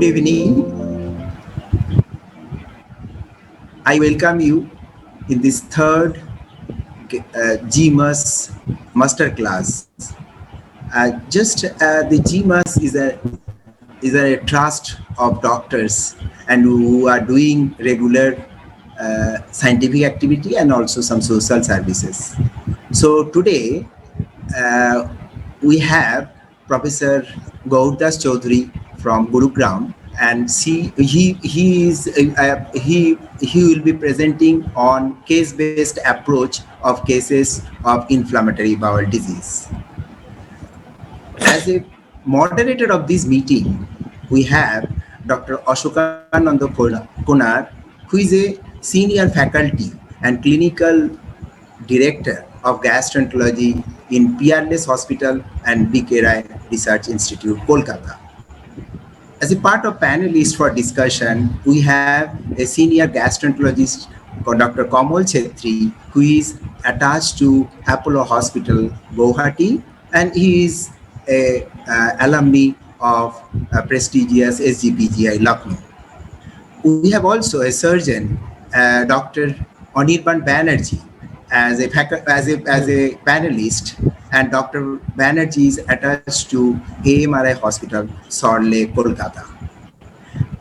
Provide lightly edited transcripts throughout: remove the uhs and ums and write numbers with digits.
Good evening. I welcome you in this third GMAS masterclass. The GMAS is a trust of doctors and who are doing regular scientific activity and also some social services. So today uh, we have Professor Gauradas Chaudhary from Gurugram, and he will be presenting on case-based approach of cases of inflammatory bowel disease. As a moderator of this meeting, we have Dr. Ashokananda Konar, who is a senior faculty and clinical director of gastroenterology in Peerless Hospital and B.K. Rai Research Institute, Kolkata. As a part of panelists for discussion, we have a senior gastroenterologist called Dr. Kamal Chetri, who is attached to Apollo Hospital, Guwahati, and he is a alumni of prestigious SGPGI, Lucknow. We have also a surgeon, Dr. Anirban Banerjee, as a panelist, and Dr. Banerjee is attached to AMRI Hospital, Salt Lake, Kolkata.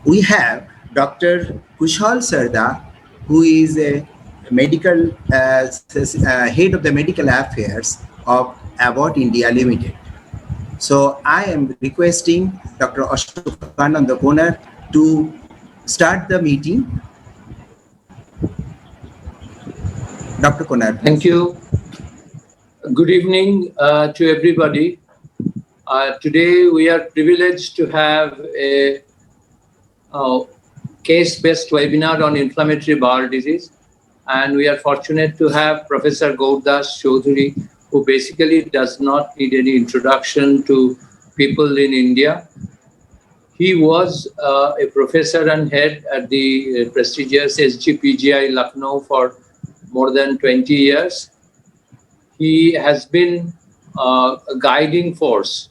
We have Dr. Kushal Sarda, who is a medical head of the medical affairs of Abbott India Limited. So I am requesting Dr. Ashokananda Konar to start the meeting. Dr. Konar. Thank you. Good evening to everybody. Today we are privileged to have a case-based webinar on inflammatory bowel disease, and we are fortunate to have Professor Gauradas Chaudhary, who basically does not need any introduction to people in India. He was a professor and head at the prestigious SGPGI Lucknow for more than 20 years. He has been a guiding force,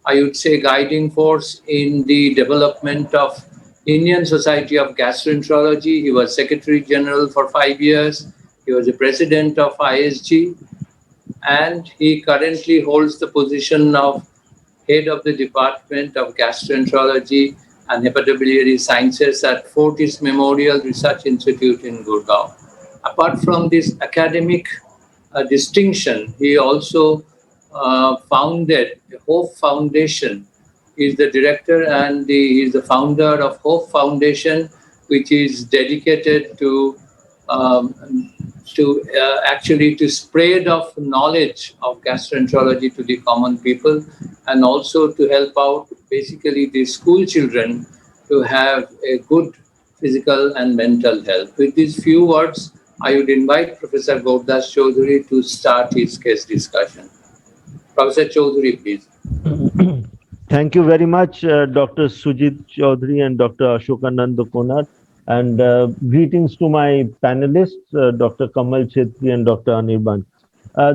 I would say guiding force in the development of Indian Society of Gastroenterology. He was Secretary General for 5 years. He was the president of ISG, and he currently holds the position of head of the Department of Gastroenterology and Hepatobiliary Sciences at Fortis Memorial Research Institute in Gurgaon. Apart from this academic distinction, he also founded the Hope Foundation. He is the director and he is the founder of Hope Foundation, which is dedicated to actually to spread of knowledge of gastroenterology to the common people, and also to help out basically the school children to have a good physical and mental health. With these few words, I would invite Professor Gauradas Chaudhary to start his case discussion. Professor Chaudhary, please. Thank you very much, Dr. Sujit Chaudhary and Dr. Ashokananda Konar. And greetings to my panelists, Dr. Kamal Chetri and Dr. Anirban.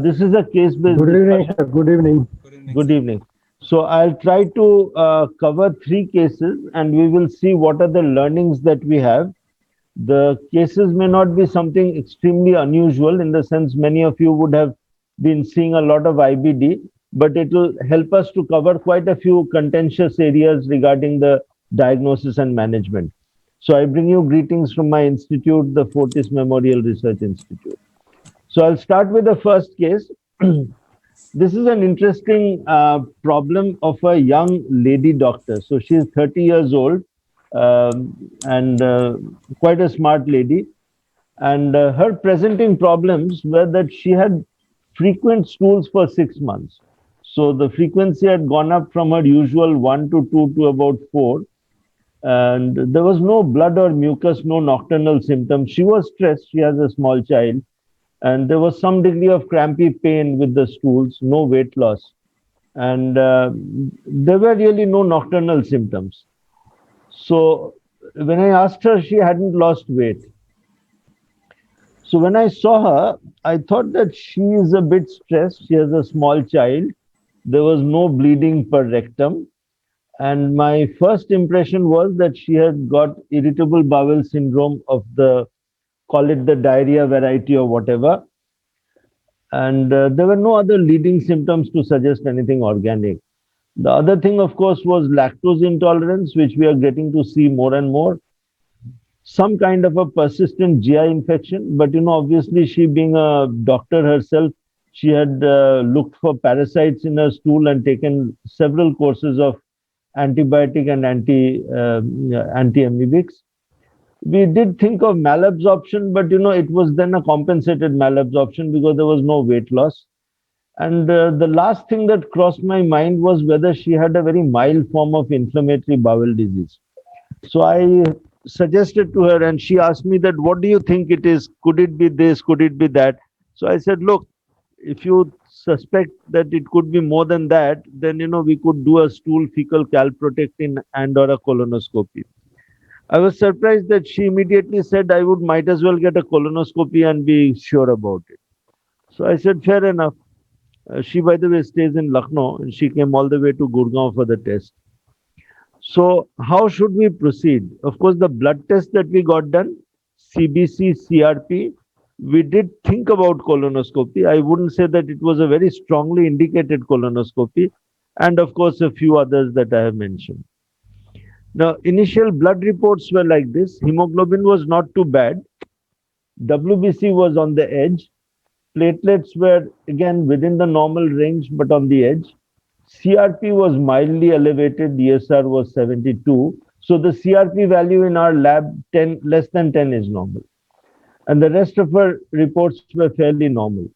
This is a case-based discussion. Good evening. Good evening. So I'll try to cover 3 cases and we will see what are the learnings that we have. The cases may not be something extremely unusual, in the sense many of you would have been seeing a lot of IBD, but it will help us to cover quite a few contentious areas regarding the diagnosis and management. So I bring you greetings from my institute, the Fortis Memorial Research Institute. So I'll start with the first case. This is an interesting problem of a young lady doctor. So she's 30 years old and quite a smart lady. And her presenting problems were that she had frequent stools for 6 months. So the frequency had gone up from her usual 1 to 2 to about 4. And there was no blood or mucus, no nocturnal symptoms. She was stressed. She has a small child. And there was some degree of crampy pain with the stools, no weight loss. And there were really no nocturnal symptoms. So when I asked her, she hadn't lost weight. So when I saw her, I thought that she is a bit stressed. She has a small child. There was no bleeding per rectum. And my first impression was that she had got irritable bowel syndrome of the, call it the diarrhea variety or whatever. And there were no other leading symptoms to suggest anything organic. The other thing, of course, was lactose intolerance, which we are getting to see more and more. Some kind of a persistent GI infection, but obviously, she being a doctor herself, she had looked for parasites in her stool and taken several courses of antibiotic and anti-amoebics. We did think of malabsorption, but it was then a compensated malabsorption because there was no weight loss. And the last thing that crossed my mind was whether she had a very mild form of inflammatory bowel disease. So I suggested to her, and she asked me that, what do you think it is? Could it be this? Could it be that? So I said, look, if you suspect that it could be more than that, then we could do a stool fecal calprotectin and or a colonoscopy. I was surprised that she immediately said I would might as well get a colonoscopy and be sure about it. So I said, fair enough. She, by the way, stays in Lucknow, and she came all the way to Gurgaon for the test. So, how should we proceed? Of course, the blood test that we got done, CBC, CRP, we did think about colonoscopy. I wouldn't say that it was a very strongly indicated colonoscopy, and of course, a few others that I have mentioned. Now, initial blood reports were like this: hemoglobin was not too bad, WBC was on the edge, platelets were again within the normal range but on the edge. CRP was mildly elevated, ESR was 72. So the CRP value in our lab 10 less than 10 is normal. And the rest of our reports were fairly normal.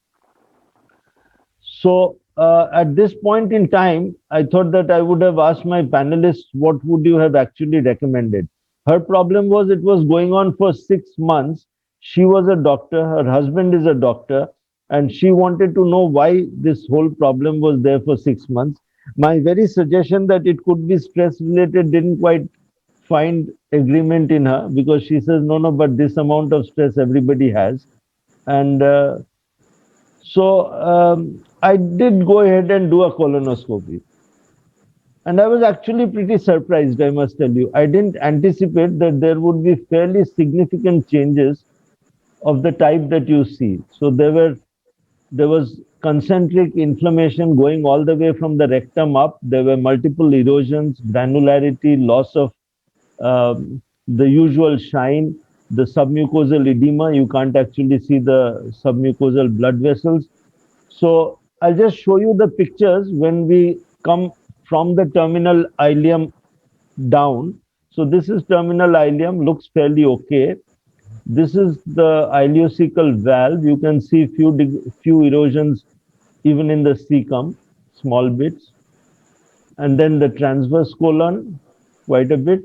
So at this point in time, I thought that I would have asked my panelists, what would you have actually recommended? Her problem was it was going on for 6 months. She was a doctor, her husband is a doctor, and she wanted to know why this whole problem was there for 6 months. My very suggestion that it could be stress related didn't quite find agreement in her, because she says, no, no, but this amount of stress everybody has. And I did go ahead and do a colonoscopy. And I was actually pretty surprised, I must tell you. I didn't anticipate that there would be fairly significant changes of the type that you see. So there was concentric inflammation going all the way from the rectum up. There were multiple erosions, granularity, loss of the usual shine, the submucosal edema. You can't actually see the submucosal blood vessels. So I'll just show you the pictures when we come from the terminal ileum down. So this is terminal ileum, looks fairly okay. This is the ileocecal valve. You can see few erosions even in the cecum, small bits. And then the transverse colon, quite a bit.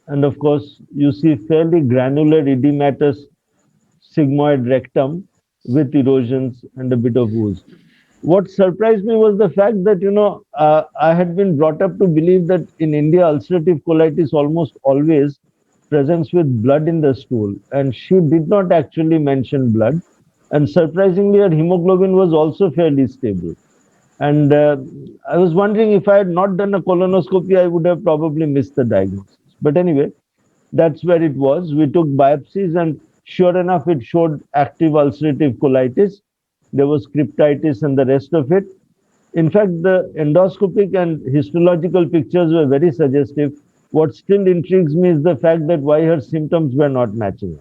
And of course, you see fairly granular edematous sigmoid rectum with erosions and a bit of ooze. What surprised me was the fact that, I had been brought up to believe that in India, ulcerative colitis almost always presents with blood in the stool. And she did not actually mention blood. And surprisingly, her hemoglobin was also fairly stable. And I was wondering, if I had not done a colonoscopy, I would have probably missed the diagnosis. But anyway, that's where it was. We took biopsies, and sure enough, it showed active ulcerative colitis. There was cryptitis and the rest of it. In fact, the endoscopic and histological pictures were very suggestive. What still intrigues me is the fact that why her symptoms were not matching.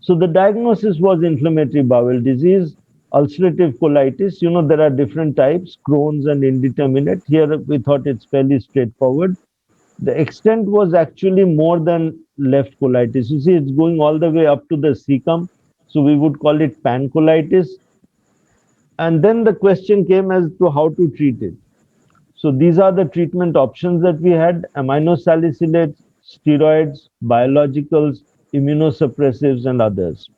So the diagnosis was inflammatory bowel disease, ulcerative colitis. There are different types, Crohn's and indeterminate. Here we thought it's fairly straightforward. The extent was actually more than left colitis. You see, it's going all the way up to the cecum. So we would call it pancolitis. And then the question came as to how to treat it. So these are the treatment options that we had: aminosalicylates, steroids, biologicals, immunosuppressives, and others.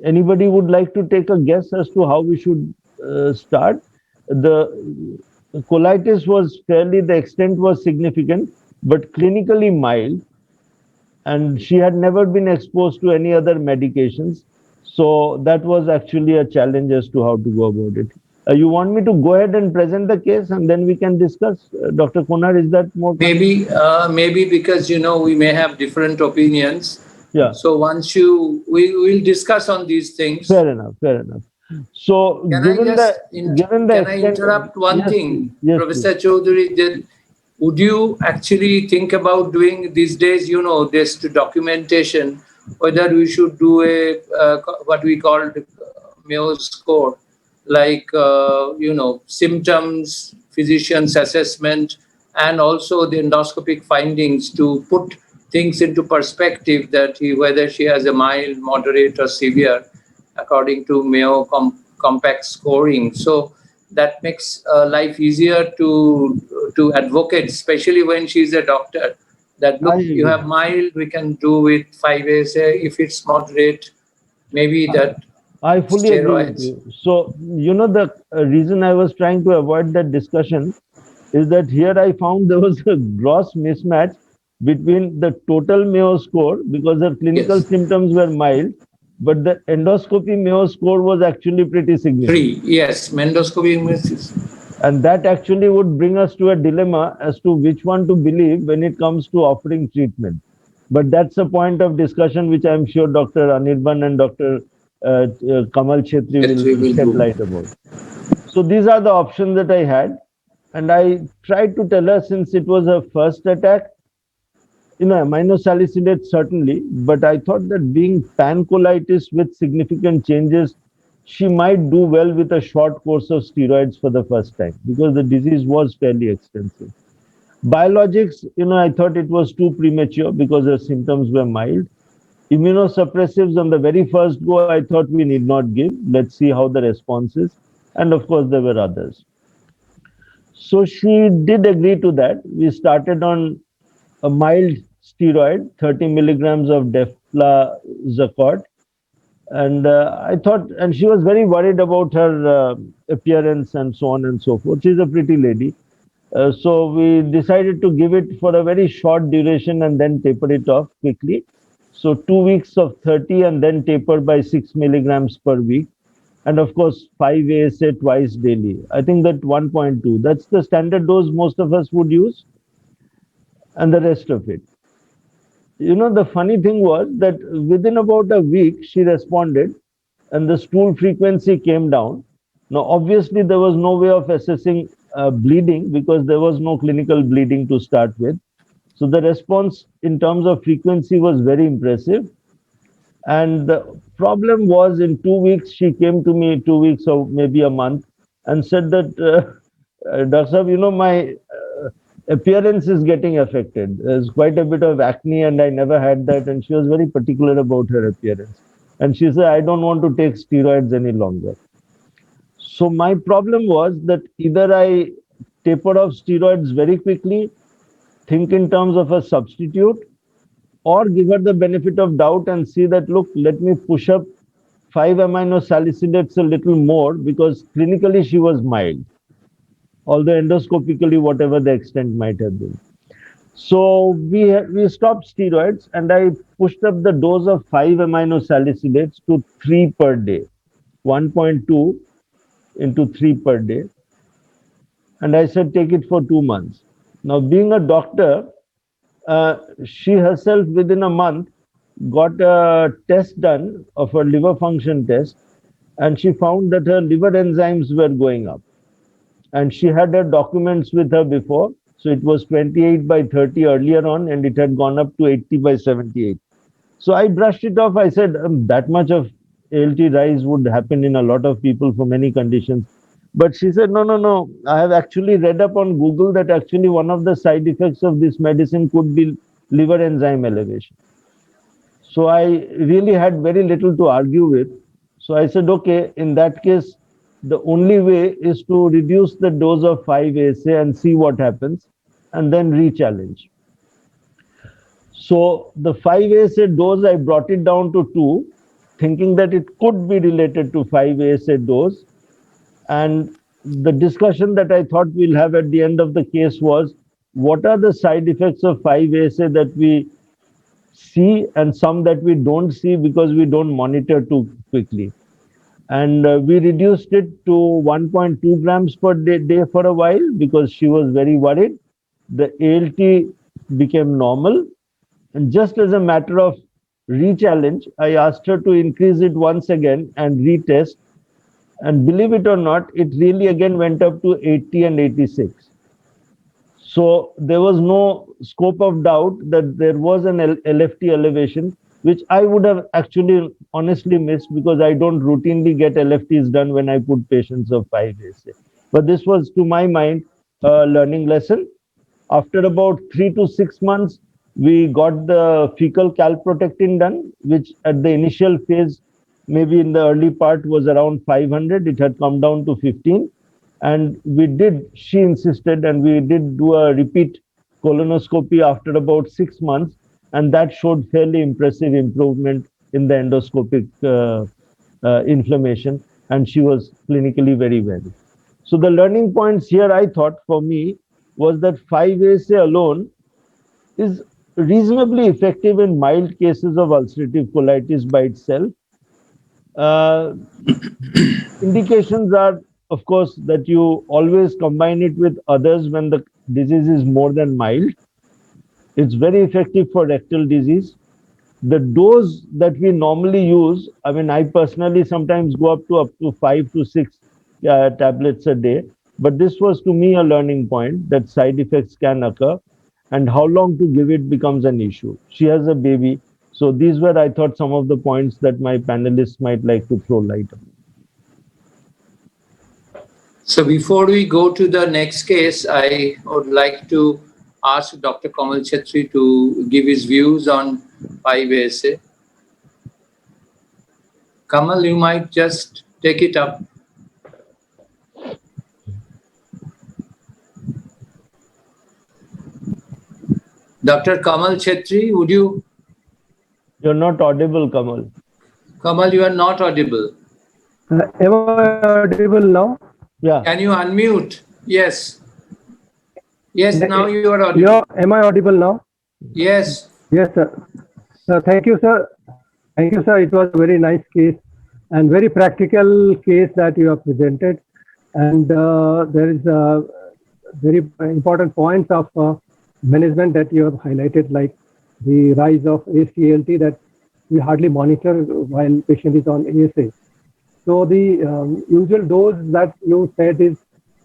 Anybody would like to take a guess as to how we should start? The colitis was the extent was significant, but clinically mild. And she had never been exposed to any other medications. So that was actually a challenge as to how to go about it. You want me to go ahead and present the case and then we can discuss? Dr. Konar, is that more convenient? Maybe because we may have different opinions. Yeah, So once we will discuss on these things. fair enough, fair enough. So, Can I just given the can I extent, interrupt one yes, please, thing, yes, please. Professor Chaudhary? Would you actually think about doing these days, this documentation, whether we should do a what we call Mayo score, like symptoms, physician's assessment, and also the endoscopic findings to put things into perspective that whether she has a mild, moderate, or severe, according to Mayo compact scoring. So that makes life easier to advocate, especially when she's a doctor. That I look, you agree. have mild, we can do with 5-ASA. If it's moderate, maybe that I fully agree with steroids. you. So, the reason I was trying to avoid that discussion is that here I found there was a gross mismatch between the total Mayo score because her clinical Yes, symptoms were mild, but the endoscopy Mayo score was actually pretty significant. 3. Yes, mendoscopy misses. And that actually would bring us to a dilemma as to which one to believe when it comes to offering treatment. But that's a point of discussion which I'm sure Dr. Anirban and Dr. Kamal Chetri That we will will shed do. light about. So these are the options that I had. And I tried to tell her since it was her first attack, aminosalicylate certainly, but I thought that being pancolitis with significant changes, she might do well with a short course of steroids for the first time because the disease was fairly extensive. Biologics, I thought it was too premature because her symptoms were mild. Immunosuppressives on the very first go, I thought we need not give. Let's see how the response is. And of course, there were others. So she did agree to that. We started on a mild steroid, 30 milligrams of deflazacort. And I thought, and she was very worried about her appearance and so on and so forth. She's a pretty lady. So we decided to give it for a very short duration and then taper it off quickly. So 2 weeks of 30 and then taper by 6 milligrams per week. And of course, 5 ASA twice daily. I think that 1.2, that's the standard dose most of us would use, and the rest of it. The funny thing was that within about a week, she responded and the stool frequency came down. Now, obviously, there was no way of assessing bleeding because there was no clinical bleeding to start with. So the response in terms of frequency was very impressive. And the problem was in 2 weeks, she came to me 2 weeks or maybe a month and said that, Dr. Saab, my appearance is getting affected. There's quite a bit of acne and I never had that. And she was very particular about her appearance. And she said, I don't want to take steroids any longer. So my problem was that either I taper off steroids very quickly, think in terms of a substitute, or give her the benefit of doubt and see that, look, let me push up 5-aminosalicylates a little more because clinically she was mild, although endoscopically, whatever the extent might have been. So we stopped steroids and I pushed up the dose of 5-aminosalicylates to 3 per day, 1.2 into 3 per day. And I said, take it for 2 months. Now, being a doctor, she herself within a month got a test done of her liver function test, and she found that her liver enzymes were going up. And she had her documents with her before. So it was 28 by 30 earlier on, and it had gone up to 80 by 78. So I brushed it off. I said, that much of ALT rise would happen in a lot of people for many conditions. But she said, no, no, no. I have actually read up on Google that actually one of the side effects of this medicine could be liver enzyme elevation. So I really had very little to argue with. So I said, okay, in that case, the only way is to reduce the dose of 5-ASA and see what happens and then re-challenge. So the 5-ASA dose, I brought it down to 2, thinking that it could be related to 5-ASA dose. And the discussion that I thought we'll have at the end of the case was, what are the side effects of 5-ASA that we see and some that we don't see because we don't monitor too quickly. And we reduced it to 1.2 grams per day for a while because she was very worried. The ALT became normal. And just as a matter of re-challenge, I asked her to increase it once again and retest. And believe it or not, it really again went up to 80 and 86. So there was no scope of doubt that there was an LFT elevation, which I would have actually honestly missed because I don't routinely get LFTs done when I put patients of 5-ASA. But this was, to my mind, a learning lesson. After about 3 to 6 months, we got the fecal calprotectin done, which at the initial phase, maybe in the early part, was around 500. It had come down to 15. And she insisted, and we did do a repeat colonoscopy after about 6 months, and that showed fairly impressive improvement in the endoscopic inflammation, and she was clinically very well. So the learning points here, I thought, for me, was that 5-ASA alone is reasonably effective in mild cases of ulcerative colitis by itself. Indications are, of course, that you always combine it with others when the disease is more than mild. It's very effective for rectal disease. The dose that we normally use, I mean, I personally sometimes go up to 5 to 6 tablets a day. But this was to me a learning point that side effects can occur, and how long to give it becomes an issue. She has a baby. So these were, I thought, some of the points that my panelists might like to throw light on. So before we go to the next case, I would like to ask Dr. Kamal Chetri to give his views on 5-ASA. Kamal, you might just take it up. Dr. Kamal Chetri, would you? You're not audible, Kamal. Kamal, you are not audible. Am I audible now? Yeah. Can you unmute? Yes. Yes, now you are audible. Am I audible now? Yes. Yes, sir. Thank you, sir. Thank you, sir. It was a very nice case and very practical case that you have presented. And there is a very important points of management that you have highlighted, like the rise of AST-ALT that we hardly monitor while patient is on ASA. So the usual dose that you said is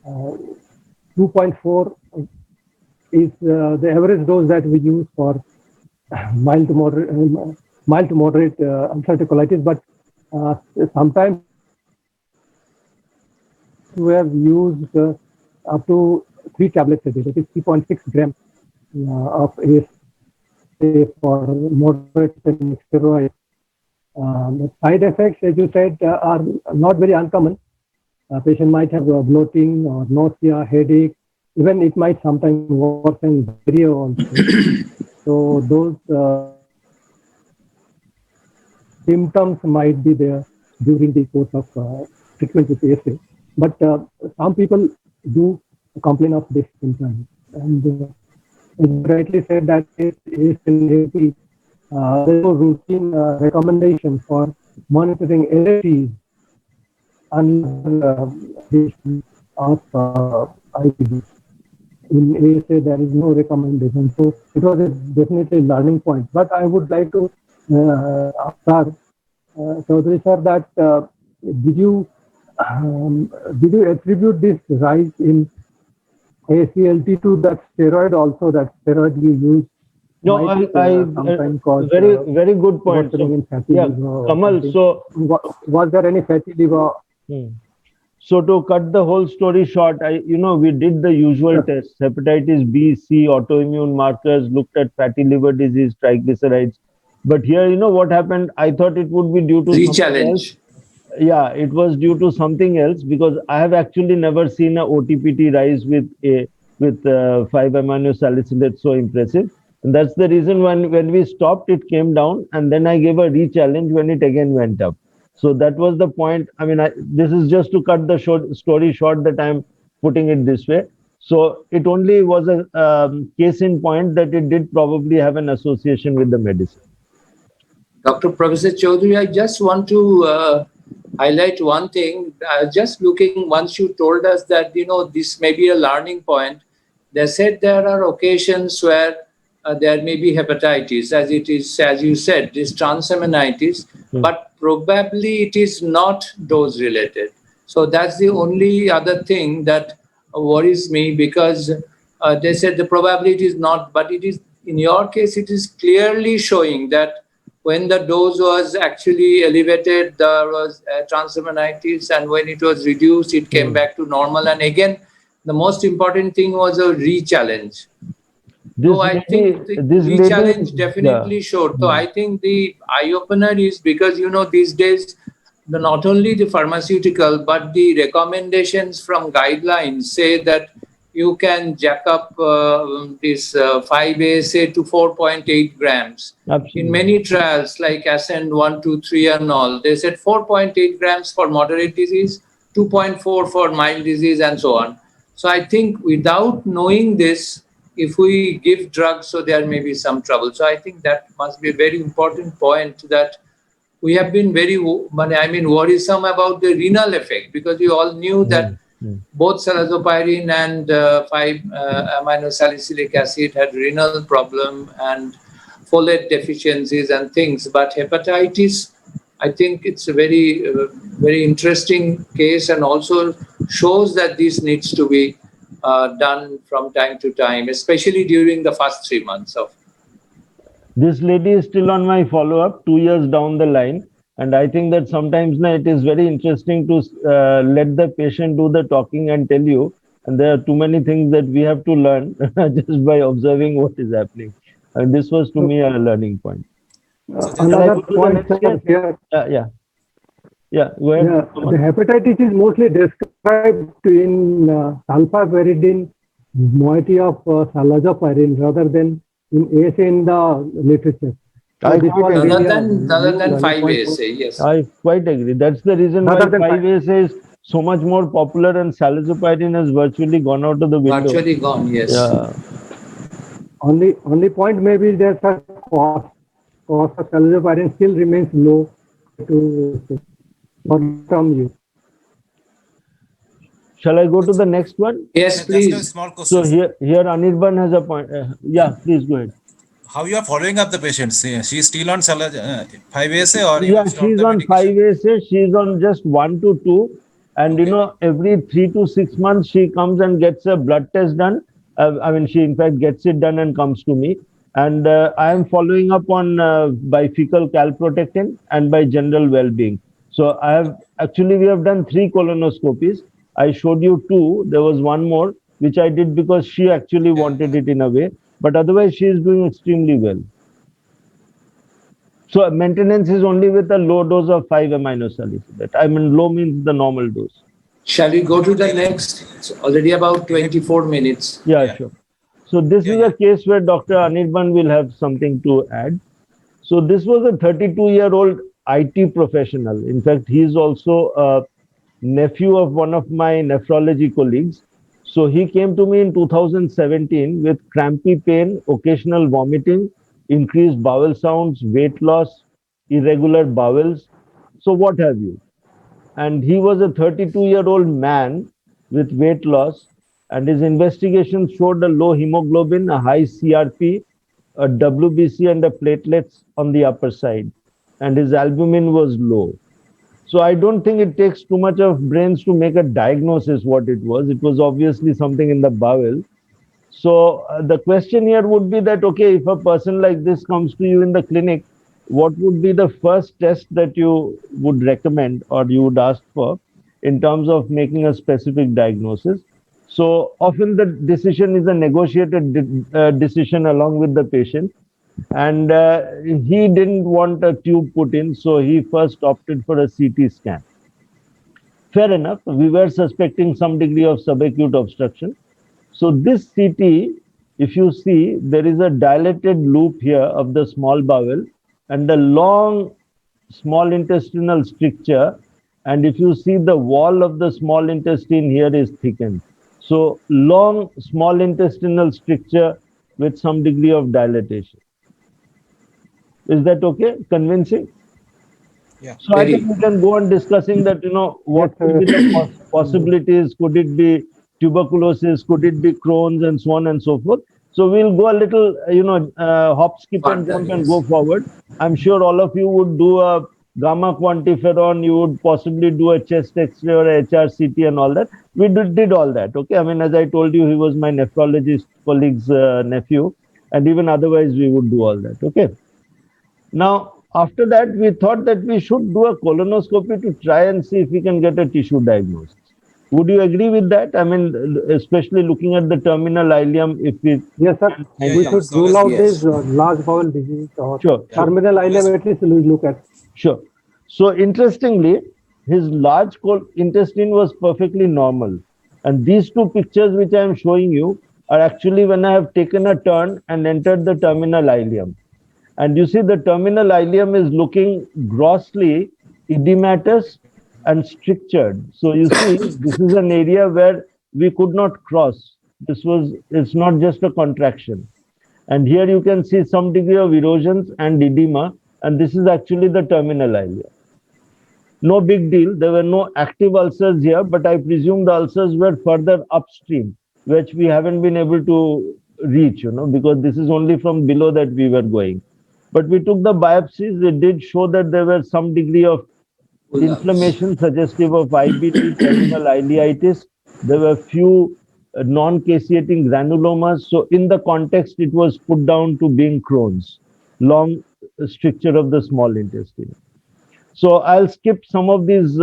2.4 is the average dose that we use for mild to moderate ulcerative colitis. But sometimes we have used up to 3 tablets a day, that is 3.6 grams of ASA for moderate and steroid. The side effects, as you said, are not very uncommon. A patient might have bloating or nausea, headache. Even it might sometimes worsen diarrhea also. So those symptoms might be there during the course of treatment with ASA. But some people do complain of this symptom. And as you rightly said that ASA there is no routine recommendation for monitoring LFTs under of IPD. In ASA, there is no recommendation. So it was a definitely learning point. But I would like to ask Chaudhary sir that did you attribute this rise in AST-ALT to that steroid also, that steroid you use? No, very good point. Kamal, so was there any fatty liver? So to cut the whole story short, we did the usual tests: hepatitis B, C, autoimmune markers, looked at fatty liver disease, triglycerides. But here, what happened? I thought it would be due to something else. Yeah, it was due to something else because I have actually never seen a OTPT rise with 5-amino salicylate so impressive. And that's the reason when we stopped, it came down, and then I gave a re-challenge when it again went up. So that was the point. I mean, this is just to cut the story short that I'm putting it this way. So it only was a case in point that it did probably have an association with the medicine. Dr. Professor Chaudhary, I just want to highlight one thing. Just looking, once you told us that, this may be a learning point, they said there are occasions where there may be hepatitis, as it is, as you said, this transaminitis, but probably it is not dose related. So that's the only other thing that worries me, because they said the probability is not, but it is, in your case, it is clearly showing that when the dose was actually elevated, there was transaminitis, and when it was reduced, it came back to normal. And again, the most important thing was a re-challenge. So I think the re-challenge definitely showed. So I think the eye-opener is because, these days, not only the pharmaceutical, but the recommendations from guidelines say that you can jack up this 5-ASA to 4.8 grams. Absolutely. In many trials like Ascend 1, 2, 3 and all, they said 4.8 grams for moderate disease, 2.4 for mild disease and so on. So I think without knowing this, if we give drugs, so there may be some trouble. So I think that must be a very important point, that we have been very, worrisome about the renal effect, because we all knew that both salazopyrin and 5-aminosalicylic acid had renal problem and folate deficiencies and things. But hepatitis, I think it's a very, very interesting case, and also shows that this needs to be done from time to time, especially during the first 3 months of. This lady is still on my follow-up 2 years down the line. And I think that sometimes it is very interesting to let the patient do the talking and tell you. And there are too many things that we have to learn just by observing what is happening. And this was to me a learning point. Another point here. Yeah. Go ahead. Yeah, the hepatitis is mostly described in sulfaperidine moiety of salazopyrin rather than in ASA in the literature. Other than 5-ASA, yes. I quite agree. That's the reason why 5-ASA is so much more popular, and salazopyrin has virtually gone out of the window. Virtually gone, yes. Yeah. Only point maybe there's a cost of salazopyrin still remains low to short-term use. Shall I go to the next one? Yes, please. Small question. So here Anirban has a point. Yeah, please go ahead. How you are following up the patient? She's still on 5-ASA or? Yeah, she's on 5-ASA. She's on just 1 to 2. And, every 3 to 6 months, she comes and gets a blood test done. She in fact gets it done and comes to me. And I am following up on by fecal calprotectin and by general well-being. So we have done 3 colonoscopies. I showed you 2. There was one more, which I did because she actually wanted it in a way. But otherwise, she is doing extremely well. So maintenance is only with a low dose of 5-aminosalicylate. Low means the normal dose. Shall we go to the next? It's already about 24 minutes. Yeah, sure. So this is a case where Dr. Anirban will have something to add. So this was a 32-year-old IT professional. In fact, he is also a nephew of one of my nephrology colleagues. So he came to me in 2017 with crampy pain, occasional vomiting, increased bowel sounds, weight loss, irregular bowels. So what have you? And he was a 32-year-old man with weight loss, and his investigation showed a low hemoglobin, a high CRP, a WBC and a platelets on the upper side. And his albumin was low. So I don't think it takes too much of brains to make a diagnosis what it was. It was obviously something in the bowel. So the question here would be that, okay, if a person like this comes to you in the clinic, what would be the first test that you would recommend or you would ask for in terms of making a specific diagnosis? So often the decision is a negotiated decision along with the patient. And he didn't want a tube put in, so he first opted for a CT scan. Fair enough. We were suspecting some degree of subacute obstruction. So this CT, if you see, there is a dilated loop here of the small bowel and a long small intestinal stricture. And if you see, the wall of the small intestine here is thickened. So long small intestinal stricture with some degree of dilatation. Is that okay? Convincing? Yeah. So I think Very. we can go on discussing that, what Yes, could be the possibilities? Could it be tuberculosis? Could it be Crohn's and so on and so forth? So we'll go a little, hop, skip and Further, jump and yes. go forward. I'm sure all of you would do a gamma quantiferon. You would possibly do a chest X-ray or a HRCT and all that. We did all that. Okay. I mean, as I told you, he was my nephrologist colleague's nephew, and even otherwise we would do all that. Okay. Now, after that, we thought that we should do a colonoscopy to try and see if we can get a tissue diagnosis. Would you agree with that? I mean, especially looking at the terminal ileum, if we yes, sir. Yeah, We yeah. should It's rule always out good. Yes. this large bowel disease or sure, Yeah. sure, terminal Always. ileum. At least we look at. sure. So interestingly, his large intestine was perfectly normal, and these two pictures which I am showing you are actually when I have taken a turn and entered the terminal ileum. And you see the terminal ileum is looking grossly edematous and strictured. So you see, this is an area where we could not cross. It's not just a contraction. And here you can see some degree of erosions and edema, and this is actually the terminal ileum. No big deal. There were no active ulcers here, but I presume the ulcers were further upstream, which we haven't been able to reach, because this is only from below that we were going. But we took the biopsies. It did show that there were some degree of Pull-ups. inflammation suggestive of IBD, terminal ileitis. There were few non-caseating granulomas. So in the context, it was put down to being Crohn's, long stricture of the small intestine. So I'll skip some of these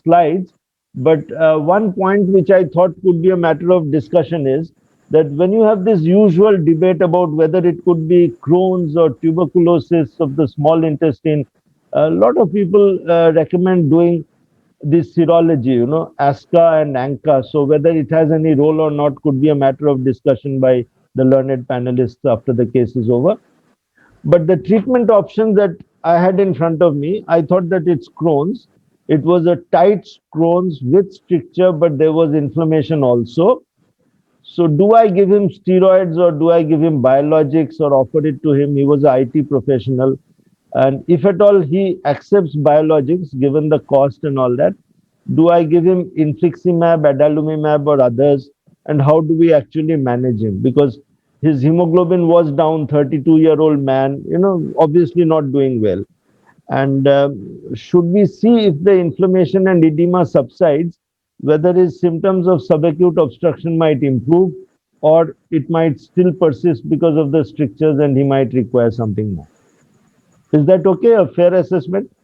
slides, but one point which I thought could be a matter of discussion is that when you have this usual debate about whether it could be Crohn's or tuberculosis of the small intestine, a lot of people recommend doing this serology, ASCA and ANCA. So whether it has any role or not could be a matter of discussion by the learned panelists after the case is over. But the treatment options that I had in front of me, I thought that it's Crohn's. It was a tight Crohn's with stricture, but there was inflammation also. So do I give him steroids or do I give him biologics or offer it to him? He was an IT professional. And if at all he accepts biologics, given the cost and all that, do I give him infliximab, adalimumab, or others? And how do we actually manage him? Because his hemoglobin was down, 32-year-old man, obviously not doing well. And should we see if the inflammation and edema subsides, whether his symptoms of subacute obstruction might improve or it might still persist because of the strictures and he might require something more? Is that okay? A fair assessment?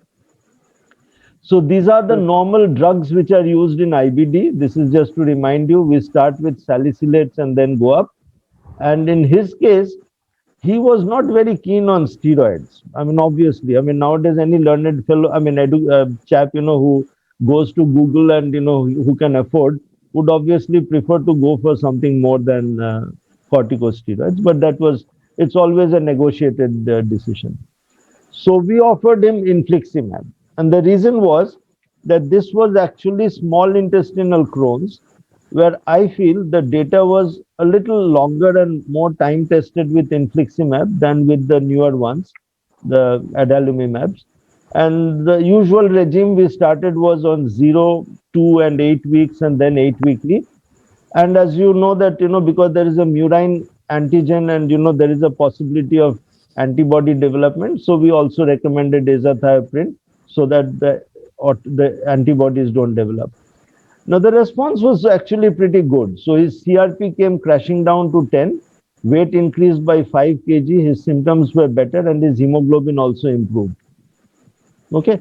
So these are the normal drugs which are used in IBD. This is just to remind you, we start with salicylates and then go up. And in his case, he was not very keen on steroids. I mean, obviously, nowadays any learned fellow, chap, who goes to Google and, who can afford, would obviously prefer to go for something more than corticosteroids. But it's always a negotiated decision. So we offered him infliximab. And the reason was that this was actually small intestinal Crohn's, where I feel the data was a little longer and more time tested with infliximab than with the newer ones, the adalimumabs. And the usual regime we started was on 0, 2, and 8 weeks, and then 8 weekly. And as you know that, because there is a murine antigen and, there is a possibility of antibody development. So we also recommended azathioprine so that the antibodies don't develop. Now, the response was actually pretty good. So his CRP came crashing down to 10, weight increased by 5 kg, his symptoms were better, and his hemoglobin also improved. Okay.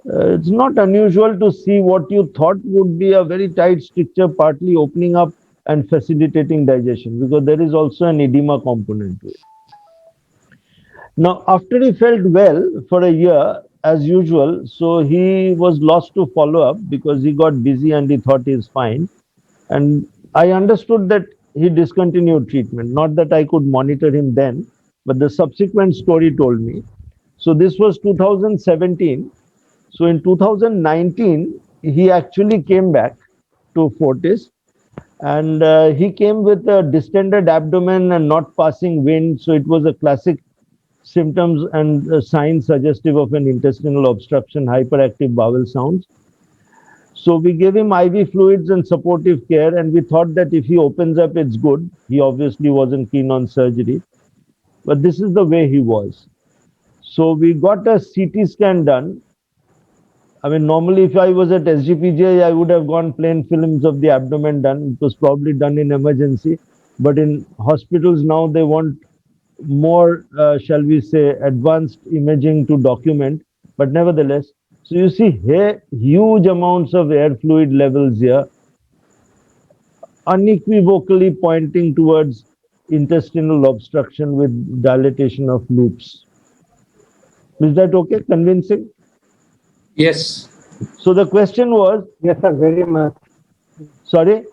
It's not unusual to see what you thought would be a very tight stricture partly opening up and facilitating digestion, because there is also an edema component to it. Now, after he felt well for a year, as usual, so he was lost to follow up because he got busy and he thought he's fine. And I understood that he discontinued treatment. Not that I could monitor him then, but the subsequent story told me. So this was 2017. So in 2019, he actually came back to Fortis, and he came with a distended abdomen and not passing wind. So it was a classic symptoms and signs suggestive of an intestinal obstruction, hyperactive bowel sounds. So we gave him IV fluids and supportive care, and we thought that if he opens up, it's good. He obviously wasn't keen on surgery, but this is the way he was. So we got a CT scan done. I mean, normally if I was at SGPGI, I would have gone plain films of the abdomen done. It was probably done in emergency. But in hospitals now, they want more, shall we say, advanced imaging to document. But nevertheless, so you see here, huge amounts of air fluid levels here, unequivocally pointing towards intestinal obstruction with dilatation of loops. Is that okay? Convincing? Yes. So the question was, Yes, sir, very much. sorry?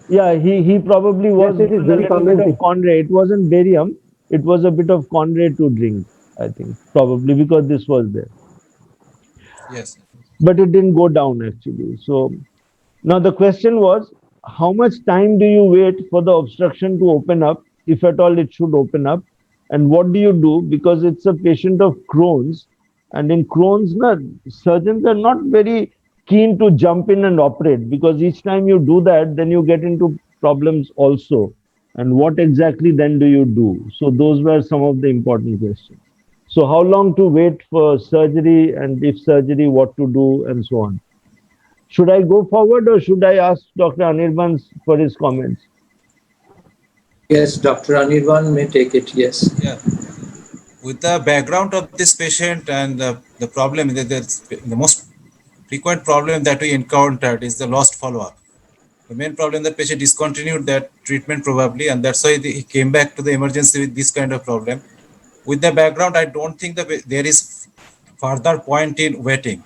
Yeah, he probably was Yes, it is a very little bit convincing. of Conray. It wasn't barium. It was a bit of Conray to drink, I think, probably because this was there. Yes. But it didn't go down actually. So now the question was, how much time do you wait for the obstruction to open up, if at all it should open up? And what do you do? Because it's a patient of Crohn's, and in Crohn's, surgeons are not very keen to jump in and operate, because each time you do that, then you get into problems also. And what exactly then do you do? So those were some of the important questions. So how long to wait for surgery, and if surgery, what to do, and so on. Should I go forward, or should I ask Dr. Anirban for his comments? Yes, Dr. Anirban may take it. Yes. Yeah. With the background of this patient and the problem, the most frequent problem that we encountered is the lost follow-up. The main problem, the patient discontinued that treatment probably, and that's why he came back to the emergency with this kind of problem. With the background, I don't think that there is further point in waiting.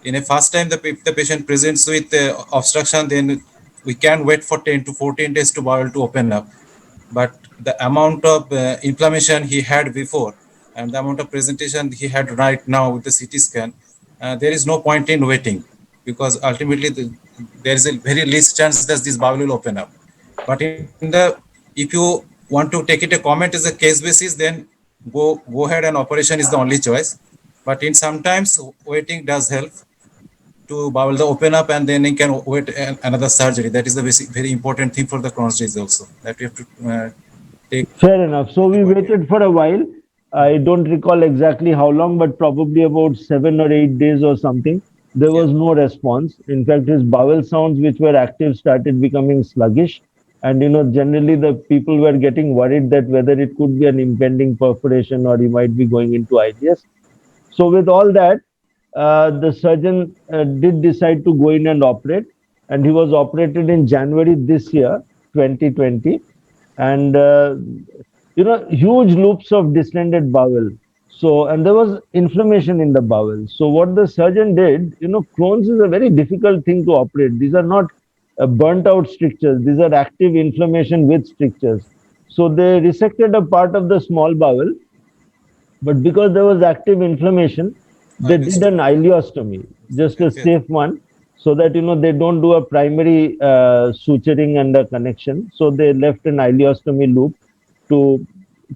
In a first time, if the patient presents with obstruction, then we can wait for 10 to 14 days to bowel to open up. But the amount of inflammation he had before and the amount of presentation he had right now with the CT scan, there is no point in waiting, because ultimately there is a very least chance that this bowel will open up. But if you want to take it a comment as a case basis, then go ahead, and operation is the only choice. But in sometimes waiting does help to bowel the open up, and then you can wait another surgery. That is the basic, very important thing for the Crohn's disease also, that you have to take. Fair enough. So we waited for a while. I don't recall exactly how long, but probably about 7 or 8 days or something. There was no response. In fact, his bowel sounds, which were active, started becoming sluggish. And, generally the people were getting worried that whether it could be an impending perforation or he might be going into IBS. So with all that, the surgeon did decide to go in and operate, and he was operated in January this year, 2020, and huge loops of distended bowel. So, and there was inflammation in the bowel. So what the surgeon did, Crohn's is a very difficult thing to operate. These are not burnt out strictures. These are active inflammation with strictures. So they resected a part of the small bowel, but because there was active inflammation, they did an ileostomy, just a safe one, so that they don't do a primary suturing and a connection. So they left an ileostomy loop to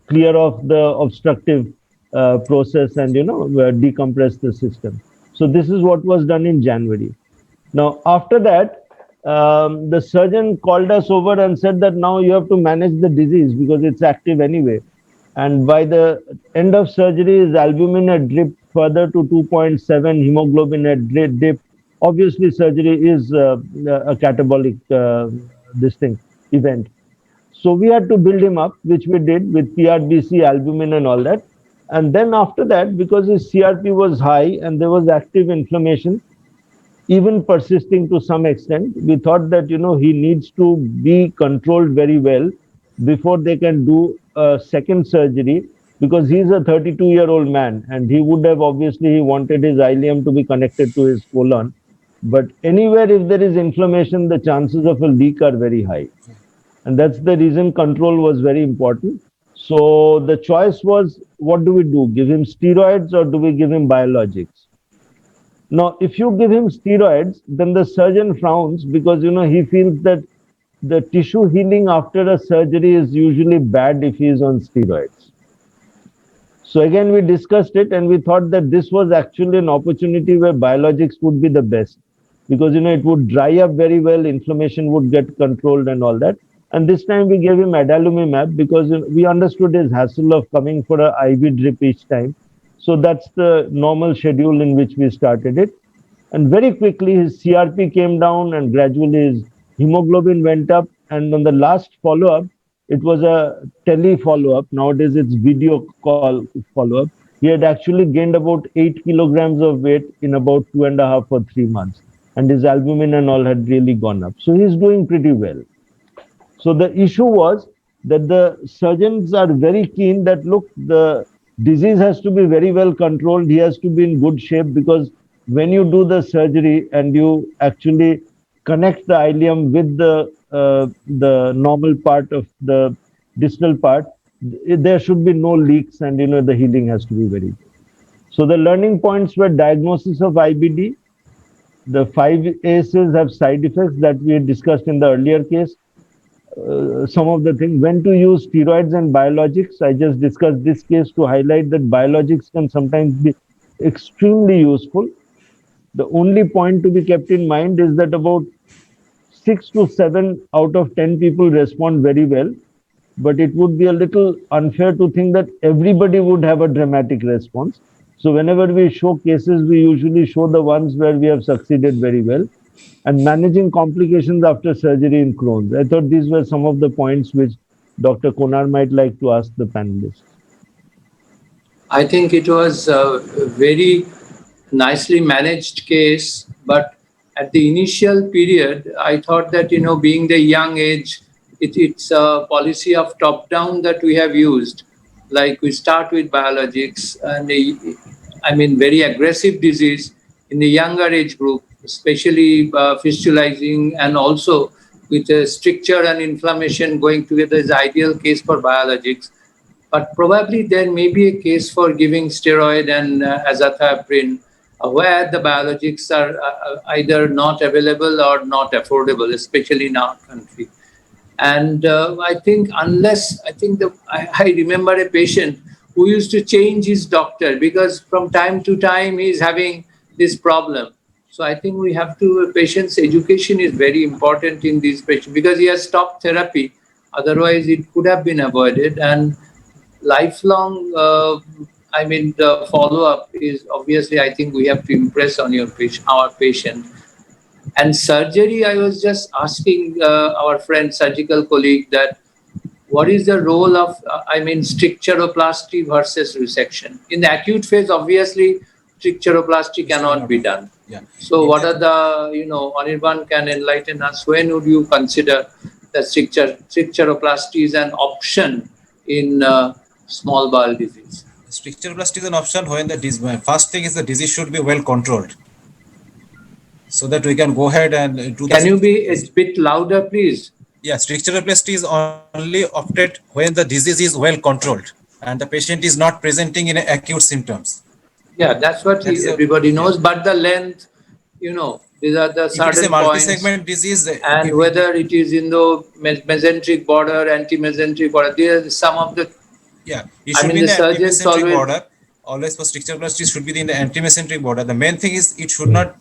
clear off the obstructive process and decompress the system. So this is what was done in January. Now after that, the surgeon called us over and said that now you have to manage the disease because it's active anyway. And by the end of surgery, his albumin had dipped further to 2.7, hemoglobin had dipped. Obviously, surgery is a catabolic event. So we had to build him up, which we did with PRBC, albumin, and all that. And then after that, because his CRP was high and there was active inflammation, even persisting to some extent, we thought that he needs to be controlled very well before they can do a second surgery, because he's a 32-year-old man and he would have obviously wanted his ileum to be connected to his colon. But anywhere if there is inflammation, the chances of a leak are very high. And that's the reason control was very important. So the choice was, what do we do? Give him steroids or do we give him biologics? Now, if you give him steroids, then the surgeon frowns because, he feels that the tissue healing after a surgery is usually bad if he is on steroids. So again, we discussed it and we thought that this was actually an opportunity where biologics would be the best because, it would dry up very well, inflammation would get controlled and all that. And this time we gave him adalimumab because we understood his hassle of coming for a IV drip each time. So that's the normal schedule in which we started it. And very quickly his CRP came down and gradually his hemoglobin went up. And on the last follow-up, it was a tele follow-up. Nowadays it's video call follow-up. He had actually gained about 8 kilograms of weight in about 2.5 or 3 months. And his albumin and all had really gone up. So he's doing pretty well. So the issue was that the surgeons are very keen that, look, the disease has to be very well controlled. He has to be in good shape because when you do the surgery and you actually connect the ileum with the normal part of the distal part, there should be no leaks and, the healing has to be very good. So the learning points were diagnosis of IBD. The 5 ASs have side effects that we had discussed in the earlier case. Some of the things, when to use steroids and biologics. I just discussed this case to highlight that biologics can sometimes be extremely useful. The only point to be kept in mind is that about 6 to 7 out of 10 people respond very well, but it would be a little unfair to think that everybody would have a dramatic response. So whenever we show cases, we usually show the ones where we have succeeded very well. And managing complications after surgery in Crohn's. I thought these were some of the points which Dr. Konar might like to ask the panelists. I think it was a very nicely managed case, but at the initial period, I thought that, being the young age, it's a policy of top-down that we have used. Like we start with biologics and very aggressive disease in the younger age group, especially fistulizing, and also with a stricture and inflammation going together is ideal case for biologics. But probably there may be a case for giving steroid and azathioprine, where the biologics are either not available or not affordable, especially in our country. And I remember a patient who used to change his doctor because from time to time he's having this problem. So I think we have to, patient's education is very important in these patients because he has stopped therapy. Otherwise, it could have been avoided. And lifelong, the follow-up is obviously, I think we have to impress on our patient. And surgery, I was just asking our friend, surgical colleague, that what is the role of, stricturoplasty versus resection? In the acute phase, obviously, stricturoplasty cannot be done. Yeah. So what are the, Anirban can enlighten us, when would you consider that stricturoplasty is an option in small bowel disease? Stricturoplasty is an option when the first thing is the disease should be well controlled. So that we can go ahead and do. Can you be a bit louder, please? Yeah, stricturoplasty is only opted when the disease is well controlled and the patient is not presenting in acute symptoms. Yeah, that's what everybody knows. But the length, these are the certain it's a points. multi-segment disease, and whether it is in the mesenteric border, anti-mesenteric border, there are some of the. Yeah, it should be in the surgeons anti-mesenteric border. Always for stricturoplasty should be in the anti-mesenteric border. The main thing is it should not.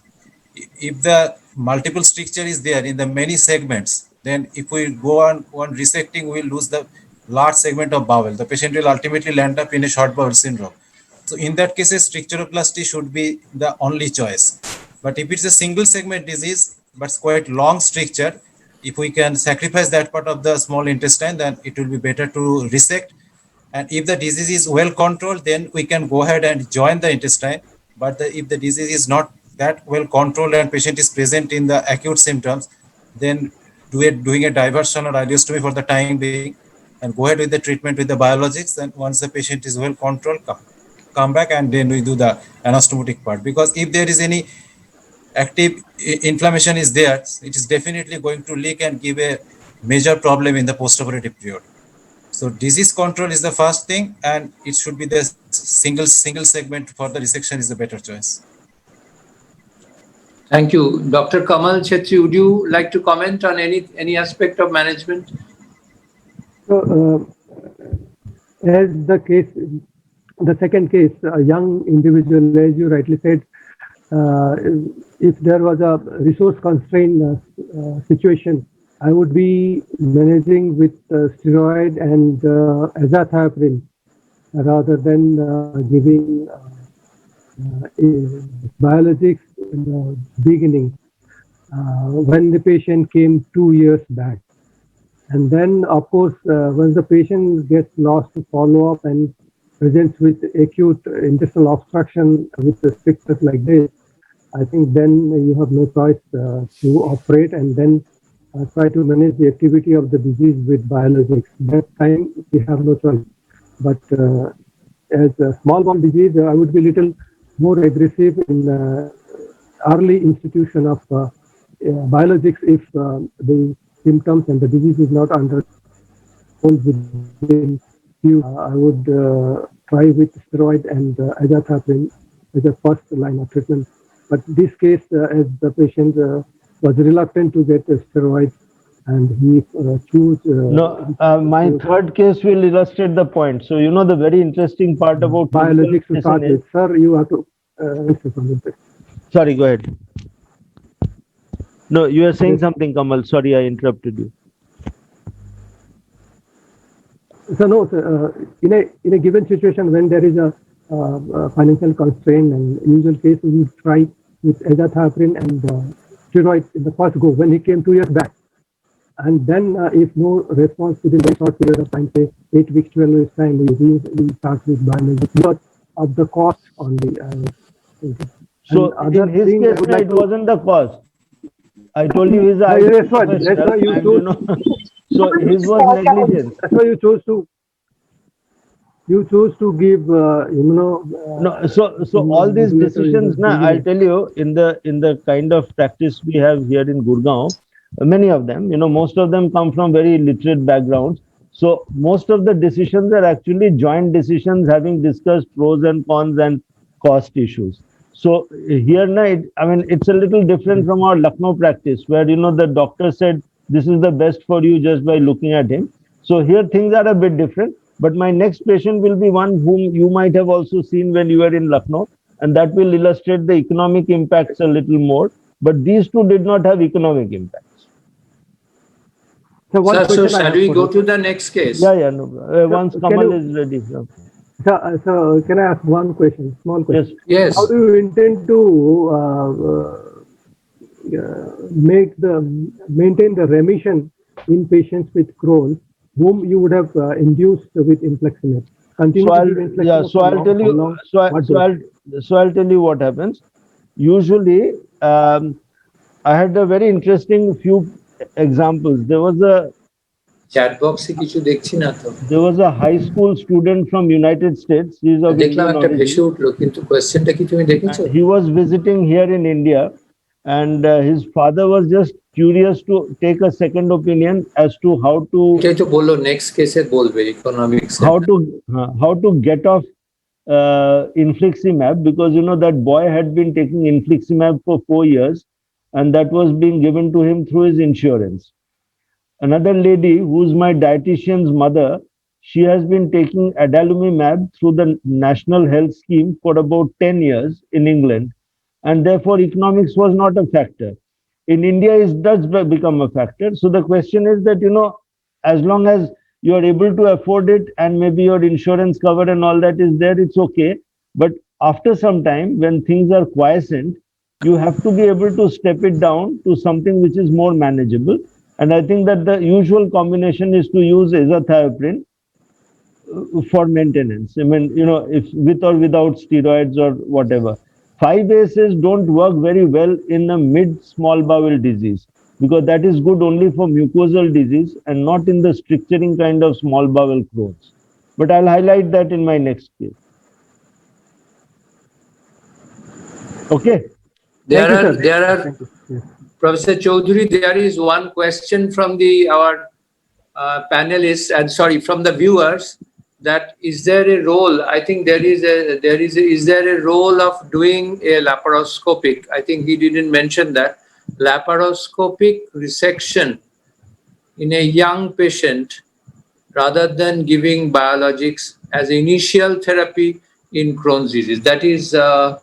If the multiple stricture is there in the many segments, then if we go on resecting, we will lose the large segment of bowel. The patient will ultimately land up in a short bowel syndrome. So in that case, stricturoplasty should be the only choice. But if it's a single segment disease, but quite long stricture, if we can sacrifice that part of the small intestine, then it will be better to resect. And if the disease is well controlled, then we can go ahead and join the intestine. But if the disease is not that well controlled and patient is present in the acute symptoms, then doing a diversion or ileostomy for the time being and go ahead with the treatment with the biologics. And once the patient is well controlled, come back and then we do the anastomotic part. Because if there is any active inflammation is there, it is definitely going to leak and give a major problem in the postoperative period. So disease control is the first thing, and it should be the single segment for the resection is the better choice. Thank you. Dr. Kamal Chetri, would you like to comment on any aspect of management? So, as the case the second case, a young individual, as you rightly said, if there was a resource constraint situation, I would be managing with steroid and azathioprine rather than giving biologics in the beginning when the patient came 2 years back. And then, of course, once the patient gets lost to follow-up and presents with acute intestinal obstruction with the strictures like this, I think then you have no choice to operate and then try to manage the activity of the disease with biologics. That time we have no choice. But as a small bowel disease, I would be little more aggressive in early institution of biologics if the symptoms and the disease is not under control within few. I would try with steroid and azathioprine as a first line of treatment. But this case, as the patient was reluctant to get steroids, and he chose. My third case will illustrate the point. So, you know, the very interesting part about biologics to start with. Sir, you have to answer something. Sorry, go ahead. No, you are saying something, Kamal. Sorry, I interrupted you. So no, in a given situation when there is a financial constraint, and in usual case we try with azathioprine and steroids in the first go when he came 2 years back, and then if no response within a short period of time, say 8 weeks, 12 weeks time, we start with biologics because of the cost only. So in his case, it wasn't the cost. I told you he's a that's why you chose. So his was negligence. That's why you chose to give no, so all these decisions now, I'll tell you, in the kind of practice we have here in Gurgaon, many of them, most of them come from very literate backgrounds. So most of the decisions are actually joint decisions, having discussed pros and cons and cost issues. So here now, it's a little different from our Lucknow practice, where the doctor said this is the best for you just by looking at him. So here things are a bit different. But my next patient will be one whom you might have also seen when you were in Lucknow, and that will illustrate the economic impacts a little more. But these two did not have economic impacts. So shall we go to the next case? Yeah, no. Once Kamal is ready. So can I ask one question, small question? Yes. How do you intend to maintain the remission in patients with Crohn's, whom you would have induced with infliximab? So I'll tell you what happens. Usually, I had a very interesting few examples. There was a high school student from United States. He was visiting here in India, and his father was just curious to take a second opinion as to how to get off infliximab, because that boy had been taking infliximab for 4 years, and that was being given to him through his insurance. Another lady, who's my dietitian's mother, she has been taking adalimumab through the National Health Scheme for about 10 years in England, and therefore economics was not a factor. In India, it does become a factor. So the question is that, as long as you are able to afford it and maybe your insurance cover and all that is there, it's okay. But after some time, when things are quiescent, you have to be able to step it down to something which is more manageable. And I think that the usual combination is to use azathioprine for maintenance. If with or without steroids or whatever. 5-ASAs don't work very well in a mid-small bowel disease, because that is good only for mucosal disease and not in the stricturing kind of small bowel Crohn's. But I'll highlight that in my next case. Okay. There are Professor Choudhury, there is one question from our panelists, and from the viewers, that is there a role? I think is there a role of doing a laparoscopic? I think he didn't mention that. Laparoscopic resection in a young patient rather than giving biologics as initial therapy in Crohn's disease? That is a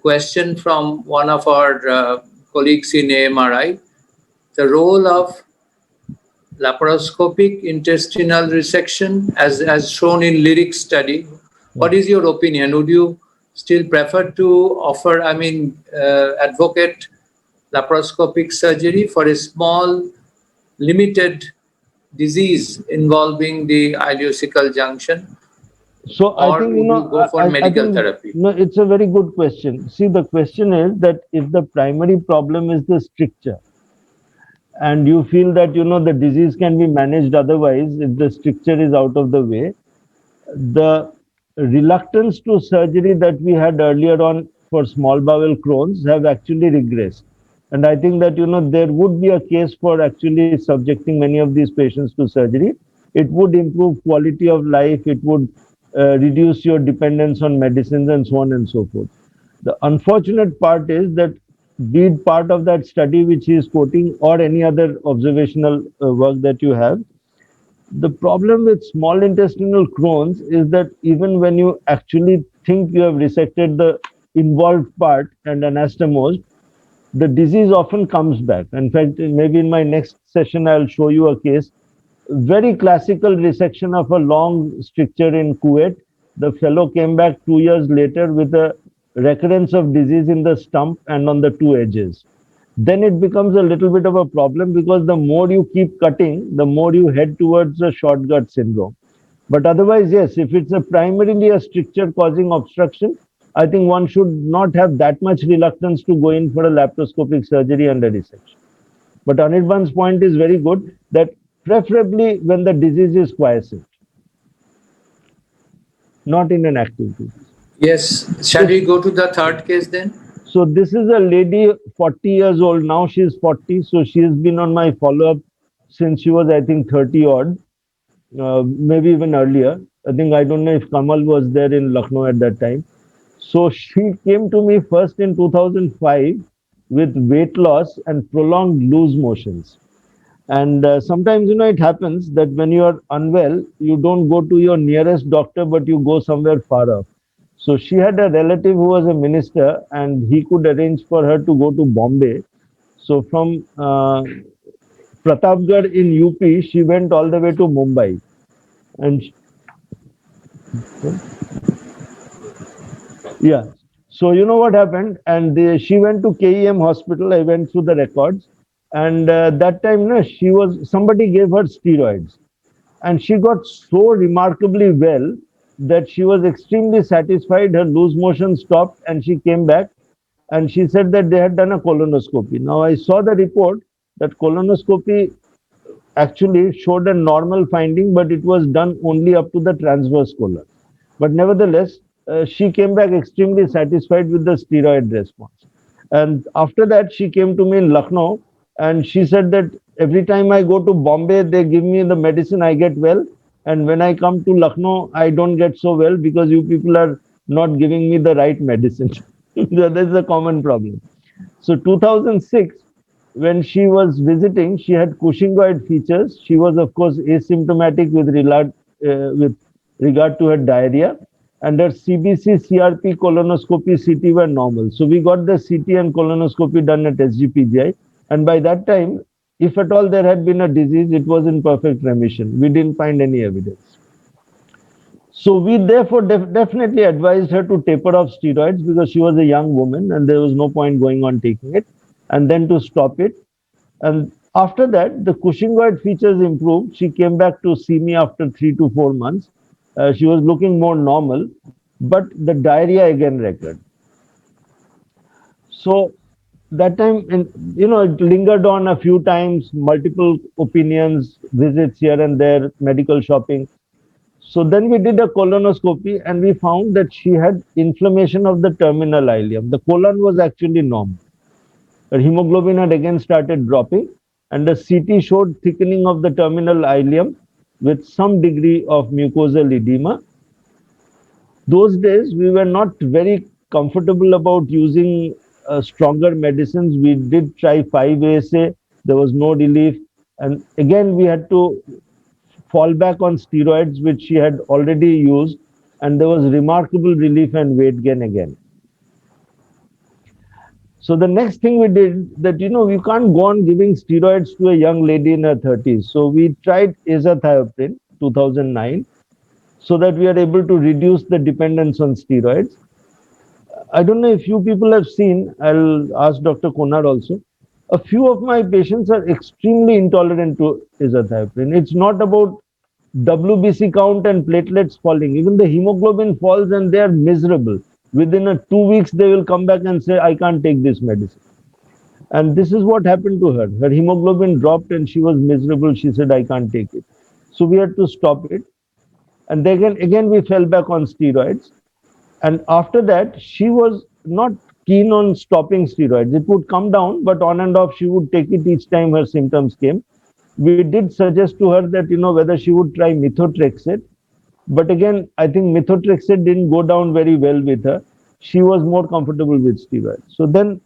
question from one of our colleagues in AMRI. The role of laparoscopic intestinal resection as shown in LYRIC study. What is your opinion? Would you still prefer to offer, advocate laparoscopic surgery for a small, limited disease involving the ileocecal junction? So I Or think, would you go for medical think, therapy? no, it's a very good question. See, the question is that if the primary problem is the stricture, and you feel that, the disease can be managed otherwise if the stricture is out of the way, the reluctance to surgery that we had earlier on for small bowel Crohn's have actually regressed. And I think that, there would be a case for actually subjecting many of these patients to surgery. It would improve quality of life. It would reduce your dependence on medicines and so on and so forth. The unfortunate part is that, be it part of that study which he is quoting or any other observational work that you have, the problem with small intestinal Crohn's is that even when you actually think you have resected the involved part and anastomosed, the disease often comes back. In fact, maybe in my next session, I'll show you a case. Very classical resection of a long stricture in Kuwait. The fellow came back 2 years later with a recurrence of disease in the stump and on the two edges. Then it becomes a little bit of a problem because the more you keep cutting, the more you head towards a short gut syndrome. But otherwise, yes, if it's primarily a stricture causing obstruction, I think one should not have that much reluctance to go in for a laparoscopic surgery and a resection. But Anirban's point is very good, that preferably when the disease is quiescent, not in an active disease. Yes. Shall we go to the third case then? So this is a lady, 40 years old. Now she is 40. So she has been on my follow-up since she was, I think, 30 odd, maybe even earlier. I don't know if Kamal was there in Lucknow at that time. So she came to me first in 2005 with weight loss and prolonged loose motions. And sometimes, it happens that when you are unwell, you don't go to your nearest doctor, but you go somewhere far off. So she had a relative who was a minister, and he could arrange for her to go to Bombay. So from Pratapgarh in UP, she went all the way to Mumbai. And yeah, so you know what happened? And she went to KEM hospital. I went through the records. And that time, somebody gave her steroids. And she got so remarkably well that she was extremely satisfied. Her loose motion stopped and she came back and she said that they had done a colonoscopy. Now I saw the report that colonoscopy actually showed a normal finding, but it was done only up to the transverse colon. But nevertheless, she came back extremely satisfied with the steroid response. And after that, she came to me in Lucknow and she said that every time I go to Bombay, they give me the medicine, I get well. And when I come to Lucknow, I don't get so well because you people are not giving me the right medicine. That's a common problem. So 2006, when she was visiting, she had Cushingoid features. She was, of course, asymptomatic with regard to her diarrhea. And her CBC, CRP, colonoscopy, CT were normal. So we got the CT and colonoscopy done at SGPGI. And by that time, if at all there had been a disease, it was in perfect remission. We didn't find any evidence. So we therefore definitely advised her to taper off steroids because she was a young woman and there was no point going on taking it, and then to stop it. And after that, the Cushingoid features improved. She came back to see me after 3 to 4 months. She was looking more normal, but the diarrhea again recurred. So that time, it lingered on a few times, multiple opinions, visits here and there, medical shopping. So then we did a colonoscopy and we found that she had inflammation of the terminal ileum. The colon was actually normal. Her hemoglobin had again started dropping and the CT showed thickening of the terminal ileum with some degree of mucosal edema. Those days, we were not very comfortable about using stronger medicines. We did try 5-ASA. There was no relief. And again, we had to fall back on steroids, which she had already used. and there was remarkable relief and weight gain again. So the next thing we did that, we can't go on giving steroids to a young lady in her 30s. So we tried azathioprine 2009 so that we are able to reduce the dependence on steroids. I don't know if you people have seen, I'll ask Dr. Konar also. A few of my patients are extremely intolerant to azathioprine. It's not about WBC count and platelets falling. Even the hemoglobin falls and they are miserable. Within 2 weeks, they will come back and say, I can't take this medicine. And this is what happened to her. Her hemoglobin dropped and she was miserable. She said, I can't take it. So we had to stop it. And then again, we fell back on steroids. And after that, she was not keen on stopping steroids. It would come down, but on and off, she would take it each time her symptoms came. We did suggest to her that, whether she would try methotrexate. But again, I think methotrexate didn't go down very well with her. She was more comfortable with steroids. So then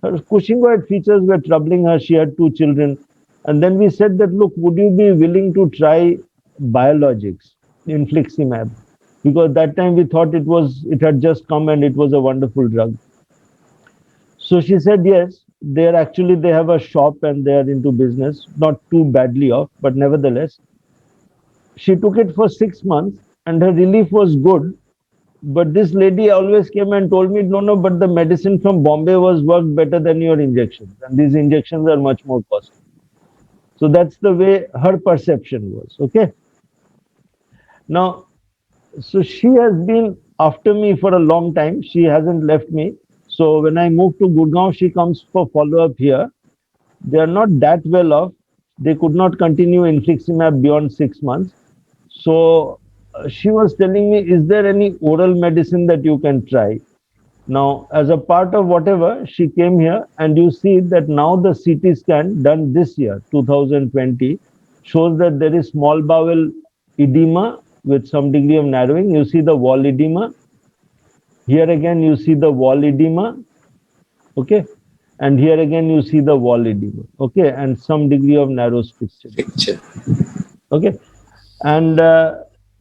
her Cushingoid features were troubling her. She had 2 children. And then we said that, look, would you be willing to try biologics, infliximab? Because that time we thought it had just come and it was a wonderful drug. So she said, yes, they have a shop and they are into business, not too badly off, but nevertheless, she took it for 6 months and her relief was good. But this lady always came and told me, no, but the medicine from Bombay worked better than your injections. And these injections are much more costly. So that's the way her perception was. Okay. Now, so she has been after me for a long time. She hasn't left me. So when I moved to Gurgaon, she comes for follow-up here. They are not that well off. They could not continue infliximab beyond 6 months. So she was telling me, is there any oral medicine that you can try? Now, as a part of whatever, she came here and you see that now the CT scan done this year, 2020, shows that there is small bowel edema with some degree of narrowing. You see the wall edema. Here again, you see the wall edema. Okay. And here again, you see the wall edema. Okay. And some degree of narrow stricture. Okay. And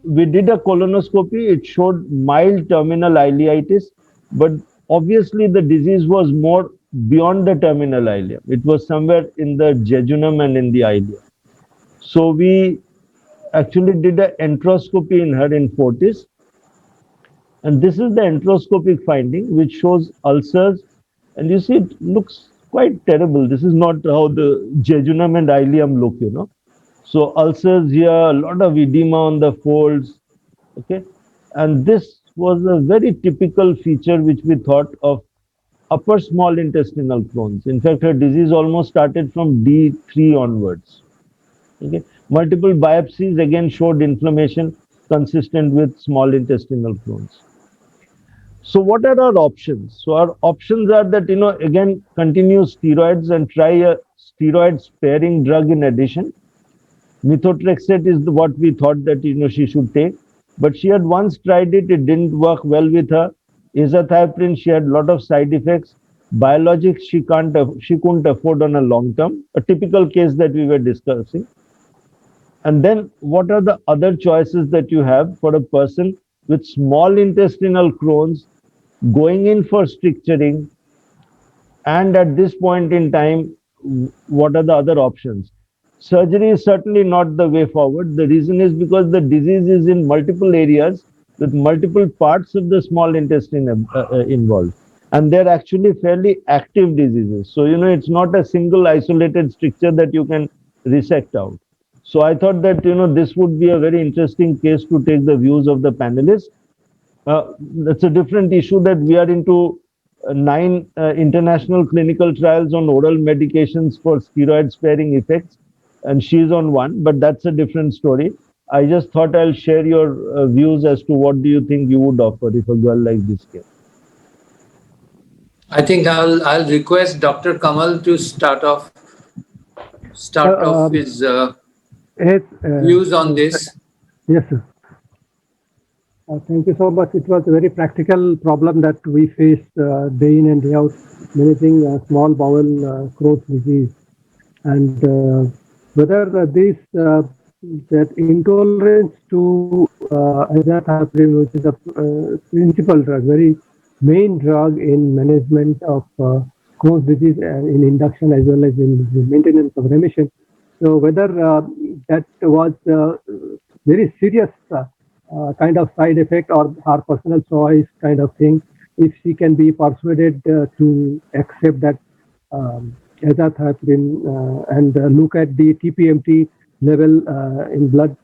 we did a colonoscopy. It showed mild terminal ileitis, but obviously the disease was more beyond the terminal ileum. It was somewhere in the jejunum and in the ileum. So we actually did an enteroscopy in her in Fortis. And this is the enteroscopic finding, which shows ulcers. And you see, it looks quite terrible. This is not how the jejunum and ileum look, So ulcers here, a lot of edema on the folds. Okay. And this was a very typical feature which we thought of upper small intestinal Crohn's. In fact, her disease almost started from D3 onwards. Okay. Multiple biopsies again showed inflammation consistent with small intestinal Crohn's. So what are our options? So our options are that, again, continue steroids and try a steroid sparing drug in addition. Methotrexate is what we thought that, she should take. But she had once tried it. It didn't work well with her. Azathioprine, she had a lot of side effects. Biologics, she couldn't afford on a long term. A typical case that we were discussing. And then what are the other choices that you have for a person with small intestinal Crohn's going in for stricturing? And at this point in time, what are the other options? Surgery is certainly not the way forward. The reason is because the disease is in multiple areas with multiple parts of the small intestine involved. And they're actually fairly active diseases. So, it's not a single isolated stricture that you can resect out. So I thought that, this would be a very interesting case to take the views of the panelists. That's a different issue that we are into 9 international clinical trials on oral medications for steroid sparing effects. And she's on one, but that's a different story. I just thought I'll share your views as to what do you think you would offer if a girl like this came. I think I'll request Dr. Kamal to start off his views on this. Yes, sir. Thank you so much. It was a very practical problem that we faced day in and day out, managing small bowel Crohn's disease. And whether these that intolerance to azathioprine, which is a principal drug, very main drug in management of Crohn's disease and in induction as well as in the maintenance of remission. So whether that was very serious kind of side effect or her personal choice kind of thing, if she can be persuaded to accept that azathioprine and look at the TPMT level in blood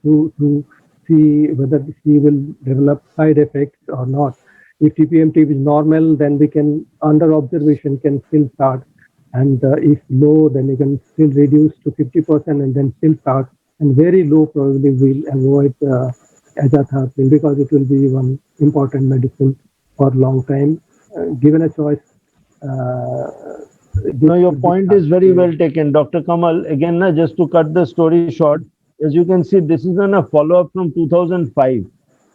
to see whether she will develop side effects or not. If TPMT is normal, then we can, under observation, can still start. And if low, then you can still reduce to 50% and then still start. And very low probably will avoid azathioprine because it will be one important medicine for a long time. Given a choice, No, your point is very well taken, Dr. Kamal. Again, just to cut the story short, as you can see, this is on a follow-up from 2005.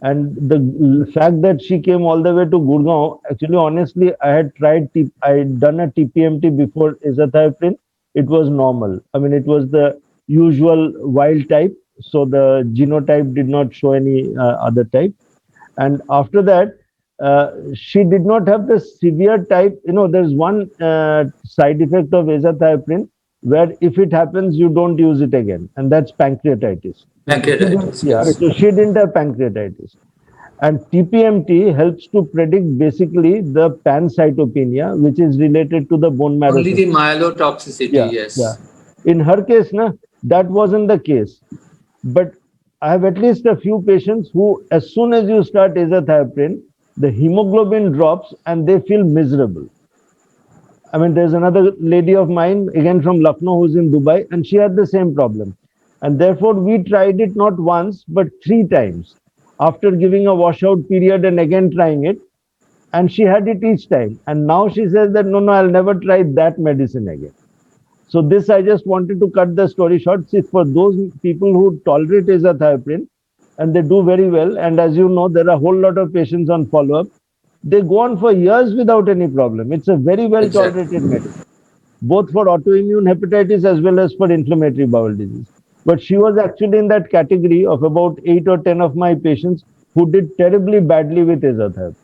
And the fact that she came all the way to Gurgaon, actually, honestly, I had done a TPMT before azathioprine. It was normal. I mean, it was the usual wild type. So the genotype did not show any other type. And after that, she did not have the severe type. You know, there's one side effect of azathioprine where if it happens, you don't use it again. And that's pancreatitis. Pancreatitis. Yeah, Yes. so she didn't have pancreatitis. And TPMT helps to predict basically the pancytopenia, which is related to the bone marrow. Only the myelotoxicity. Yeah, Yes. yeah. In her case, that wasn't the case. But I have at least a few patients who, as soon as you start azathioprine, the hemoglobin drops and they feel miserable. I mean, there's another lady of mine, again from Lucknow, who's in Dubai, and she had the same problem. And therefore, we tried it not once, but 3 times. After giving a washout period and again trying it, and she had it each time. And now she says that, no, I'll never try that medicine again. So this, I just wanted to cut the story short. See, for those people who tolerate azathioprine, and they do very well, and as you know, there are a whole lot of patients on follow-up, they go on for years without any problem. It's a very well tolerated medicine, both for autoimmune hepatitis as well as for inflammatory bowel disease. But she was actually in that category of about 8 or 10 of my patients who did terribly badly with azathioprine.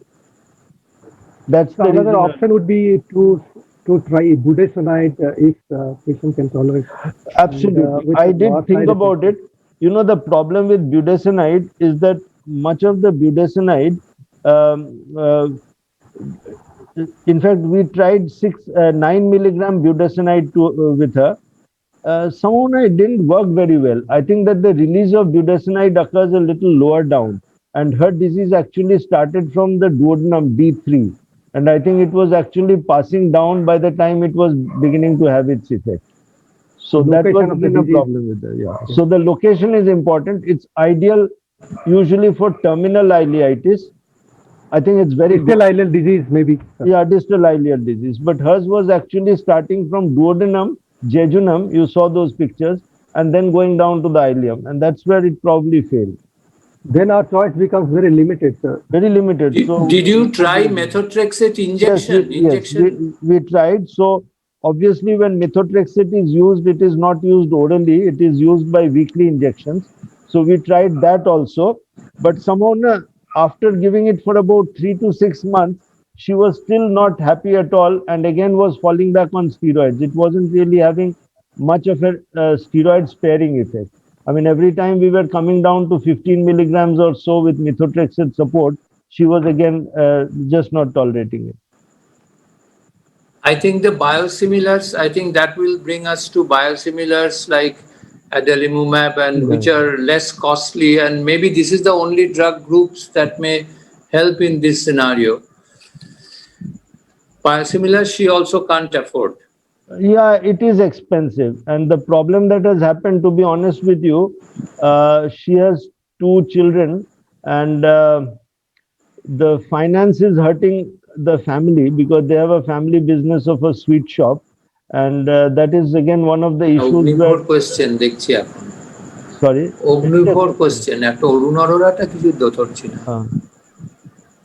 That's so the another reason. option would be to try budesonide if patient can tolerate. Absolutely. And, I did think about it. You know, the problem with budesonide is that much of the budesonide, in fact, we tried 9 milligram budesonide with her. Somehow it didn't work very well. I think that the release of budesonide occurs a little lower down, and her disease actually started from the duodenum D3. And I think it was actually passing down by the time it was beginning to have its effect. So that was again a problem with that. Yeah. So the location is important. It's ideal usually for terminal ileitis. I think it's very distal ileal disease maybe. Yeah, distal ileal disease. But hers was actually starting from duodenum, jejunum. You saw those pictures, and then going down to the ileum, and that's where it probably failed. Then our choice becomes very limited, sir. Very limited. Did you try methotrexate injection? Yes, we tried. So obviously, when methotrexate is used, it is not used orally. It is used by weekly injections. So we tried that also. But somehow, after giving it for about 3 to 6 months, she was still not happy at all, and again was falling back on steroids. It wasn't really having much of a steroid sparing effect. I mean, every time we were coming down to 15 milligrams or so with methotrexate support, she was again just not tolerating it. I think the biosimilars, I think that will bring us to biosimilars like adalimumab, and which are less costly, and maybe this is the only drug groups that may help in this scenario. Biosimilars she also can't afford. Yeah, it is expensive. And the problem that has happened, to be honest with you, she has 2 children, and the finance is hurting the family because they have a family business of a sweet shop. And that is again one of the issues where... question, Sorry? question.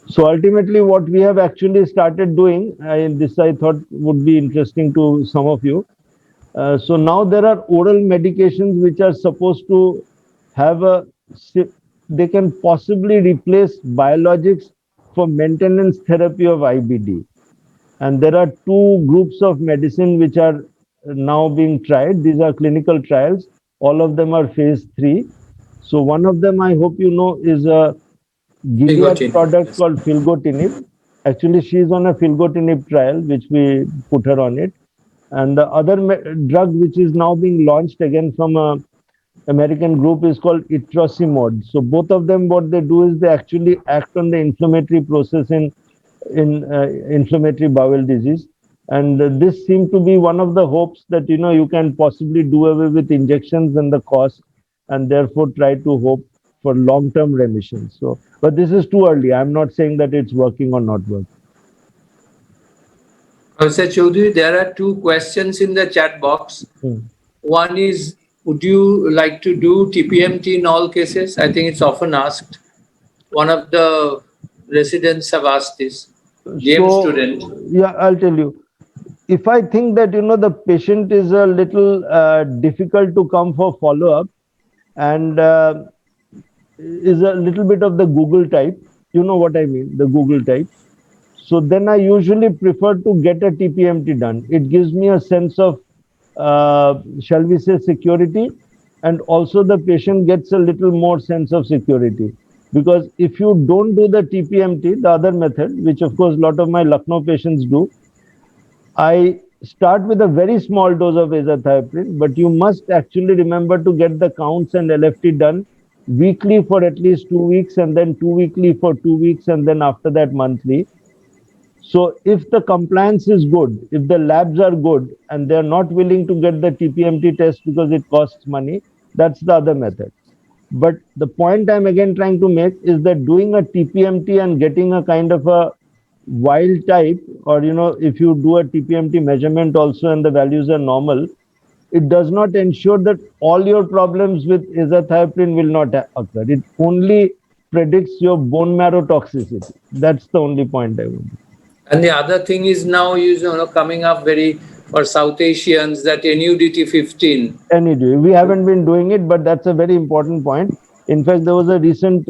So ultimately, what we have actually started doing, this I thought would be interesting to some of you. So now there are oral medications which are supposed to have they can possibly replace biologics for maintenance therapy of IBD. And there are two groups of medicine which are now being tried. These are clinical trials. All of them are phase 3. So one of them, I hope you know, is a Gilead Filgotinib, product yes. called filgotinib. Actually, she is on a filgotinib trial, which we put her on it. And the other drug which is now being launched again from a American group is called etrasimod. So both of them, what they do is they actually act on the inflammatory process in inflammatory bowel disease. And this seemed to be one of the hopes that you can possibly do away with injections and the cost, and therefore try to hope for long-term remission. So, but this is too early. I'm not saying that it's working or not working. Professor Chaudhary, there are two questions in the chat box. One is, would you like to do TPMT in all cases? I think it's often asked. One of the residents have asked this. James student. Yeah, I'll tell you. If I think that the patient is a little difficult to come for follow-up and is a little bit of the Google type, you know what I mean, the Google type. So then I usually prefer to get a TPMT done. It gives me a sense of, shall we say, security, and also the patient gets a little more sense of security. Because if you don't do the TPMT, the other method, which of course a lot of my Lucknow patients do, I start with a very small dose of azathioprine, but you must actually remember to get the counts and LFT done weekly for at least 2 weeks, and then 2 weekly for 2 weeks, and then after that monthly. So if the compliance is good, if the labs are good, and they're not willing to get the TPMT test because it costs money, that's the other method. But the point I'm again trying to make is that doing a TPMT and getting a kind of a wild type, or if you do a TPMT measurement also and the values are normal, it does not ensure that all your problems with azathioprine will not occur. It only predicts your bone marrow toxicity. That's the only point I want. And the other thing is now coming up very for South Asians, that NUDT 15. NUDT. We haven't been doing it, but that's a very important point. In fact, there was a recent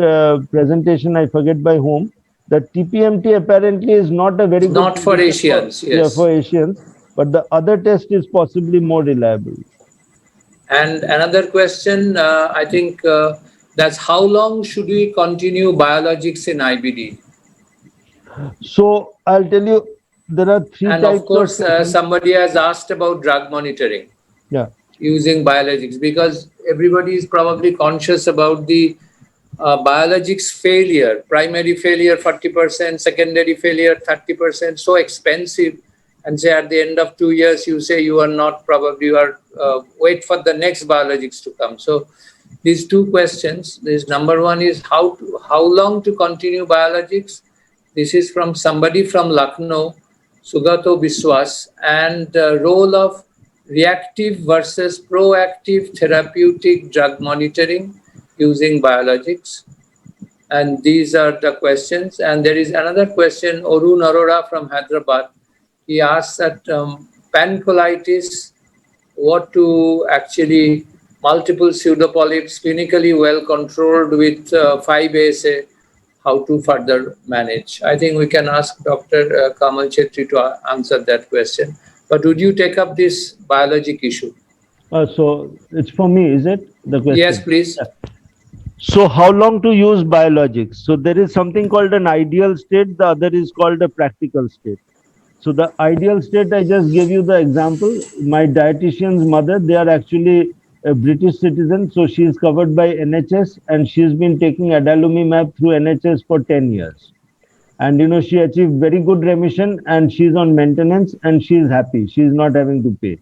presentation, I forget by whom, that TPMT apparently is not a very good... Not for Asians, yes. Yeah, for Asians, but the other test is possibly more reliable. And another question, I think that's how long should we continue biologics in IBD? So I'll tell you, there are three types. And of course, somebody has asked about drug monitoring. Yeah. Using biologics, because everybody is probably conscious about the biologics failure, primary failure 40%, secondary failure 30%, so expensive. And say at the end of 2 years, you say you are not probably, you are wait for the next biologics to come. So these two questions, this number one is how long to continue biologics. This is from somebody from Lucknow, Sugato Biswas, and role of reactive versus proactive therapeutic drug monitoring using biologics. And these are the questions. And there is another question, Arun Arora from Hyderabad. He asks that pancolitis, what to actually multiple pseudopolyps, clinically well controlled with 5-ASA, how to further manage. I think we can ask Dr. Kamal Chetri to answer that question. But would you take up this biologic issue? So it's for me, is it? The question. Yes, please. Yeah. So how long to use biologics? So there is something called an ideal state. The other is called a practical state. So the ideal state, I just gave you the example. My dietitian's mother, they are actually a British citizen. So she is covered by NHS, and she's been taking adalimumab through NHS for 10 years. And she achieved very good remission, and she's on maintenance, and she's happy. She's not having to pay.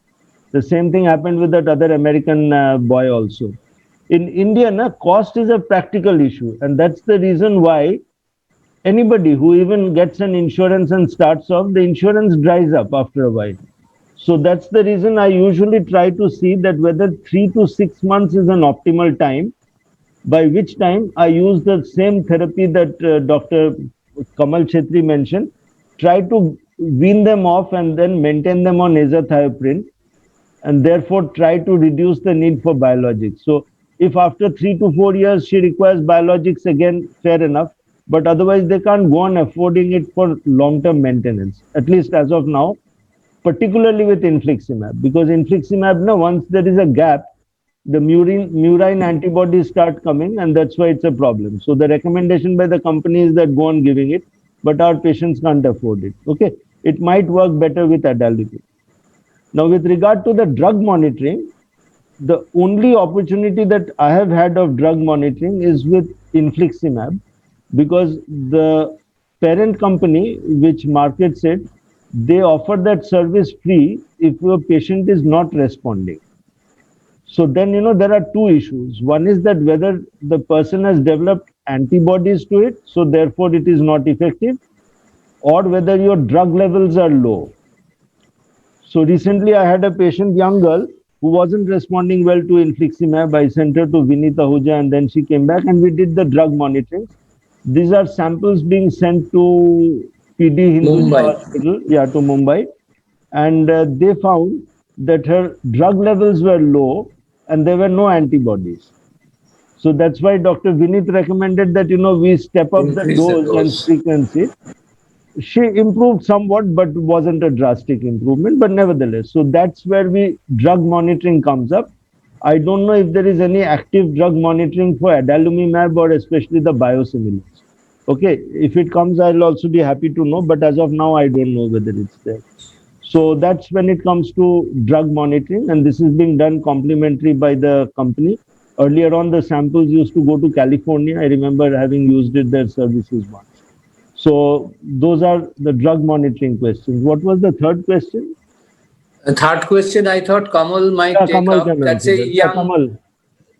The same thing happened with that other American boy also. In India, cost is a practical issue, and that's the reason why anybody who even gets an insurance and starts off, the insurance dries up after a while. So that's the reason I usually try to see that whether 3 to 6 months is an optimal time, by which time I use the same therapy that Dr. Kamal Chetri mentioned, try to wean them off and then maintain them on azathioprine. and therefore try to reduce the need for biologics. So if after 3 to 4 years she requires biologics again, fair enough. But otherwise they can't go on affording it for long-term maintenance, at least as of now, particularly with infliximab. Because infliximab, now once there is a gap, the murine antibodies start coming, and that's why it's a problem. So the recommendation by the company is that go on giving it, but our patients can't afford it. Okay, it might work better with adalimumab. Now, with regard to the drug monitoring, the only opportunity that I have had of drug monitoring is with infliximab, because the parent company which markets it, they offer that service free if a patient is not responding. So then, there are two issues. One is that whether the person has developed antibodies to it, so therefore it is not effective, or whether your drug levels are low. So recently I had a patient, young girl, who wasn't responding well to infliximab. I sent her to Vineet Ahuja, and then she came back and we did the drug monitoring. These are samples being sent to PD Hinduja Hospital, to Mumbai. And they found that her drug levels were low and there were no antibodies. So that's why Dr. Vineet recommended that, we step up the dose and frequency. She improved somewhat, but wasn't a drastic improvement, but nevertheless. So that's where drug monitoring comes up. I don't know if there is any active drug monitoring for adalimumab or especially the biosimilars. Okay, if it comes, I'll also be happy to know, but as of now, I don't know whether it's there. So that's when it comes to drug monitoring, and this is being done complimentary by the company. Earlier on, the samples used to go to California. I remember having used their services once. So those are the drug monitoring questions. What was the third question? The third question, I thought Kamal might take Kamal up. That's a young. Kamal.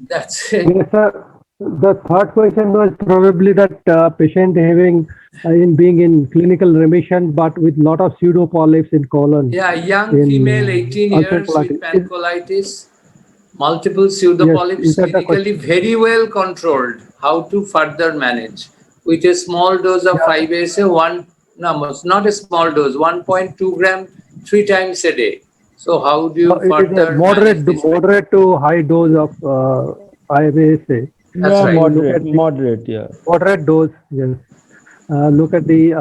That's it. Yes, sir. The third question was probably that patient being in clinical remission, but with lot of pseudo polyps in colon. Yeah, young female, 18 years with pancolitis, multiple pseudo polyps, clinically very well controlled. How to further manage? With a small dose of 5-ASA, not a small dose, 1.2 gram, 3 times a day. So how do you further moderate to high dose of 5-ASA? That's right. Moderate, yeah. Moderate dose, yes. Look at the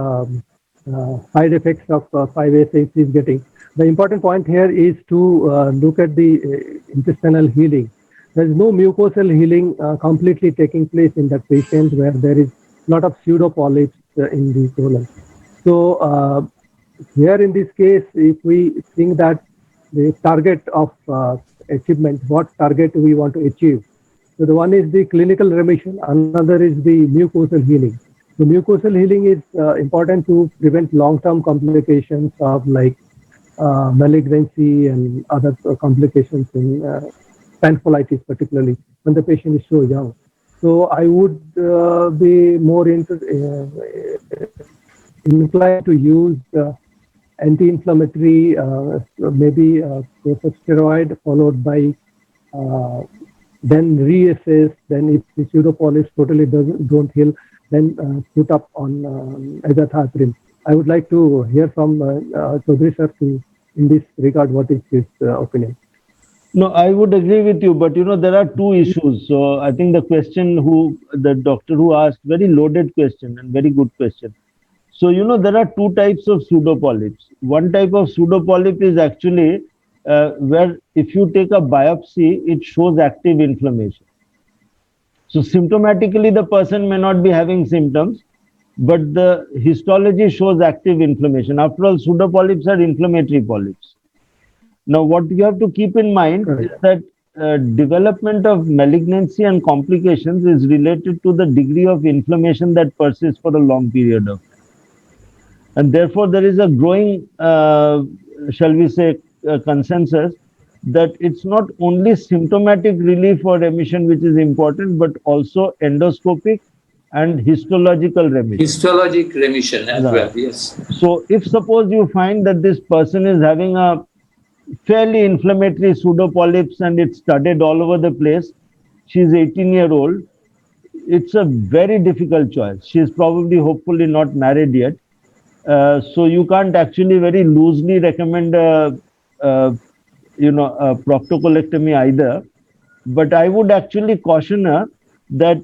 side effects of 5-ASA is getting. The important point here is to look at the intestinal healing. There is no mucosal healing completely taking place in that patient where there is a lot of pseudo polyps in the colon. So here in this case, if we think that the target of achievement, what target we want to achieve. So the one is the clinical remission, another is the mucosal healing. So mucosal healing is important to prevent long-term complications of like malignancy and other complications in pancolitis, particularly when the patient is so young. So I would be more inclined to use anti-inflammatory, maybe course of steroid followed by then reassess. Then if the pseudo polyps totally don't heal, then put up on azathioprine. I would like to hear from Chaudhary sir in this regard. What is his opinion? No, I would agree with you, but there are two issues. So I think the doctor who asked, very loaded question and very good question. So there are two types of pseudopolyps. One type of pseudopolyp is actually where if you take a biopsy, it shows active inflammation. So symptomatically, the person may not be having symptoms, but the histology shows active inflammation. After all, pseudopolyps are inflammatory polyps. Now, what you have to keep in mind is that development of malignancy and complications is related to the degree of inflammation that persists for a long period of time. And therefore, there is a growing, shall we say, consensus that it's not only symptomatic relief or remission which is important, but also endoscopic and histological remission. Histologic remission as well, yes. So if suppose you find that this person is having a fairly inflammatory pseudopolyps and it's studded all over the place, she's 18-year-old, it's a very difficult choice. She's probably hopefully not married yet. So you can't actually very loosely recommend proctocolectomy either. But I would actually caution her that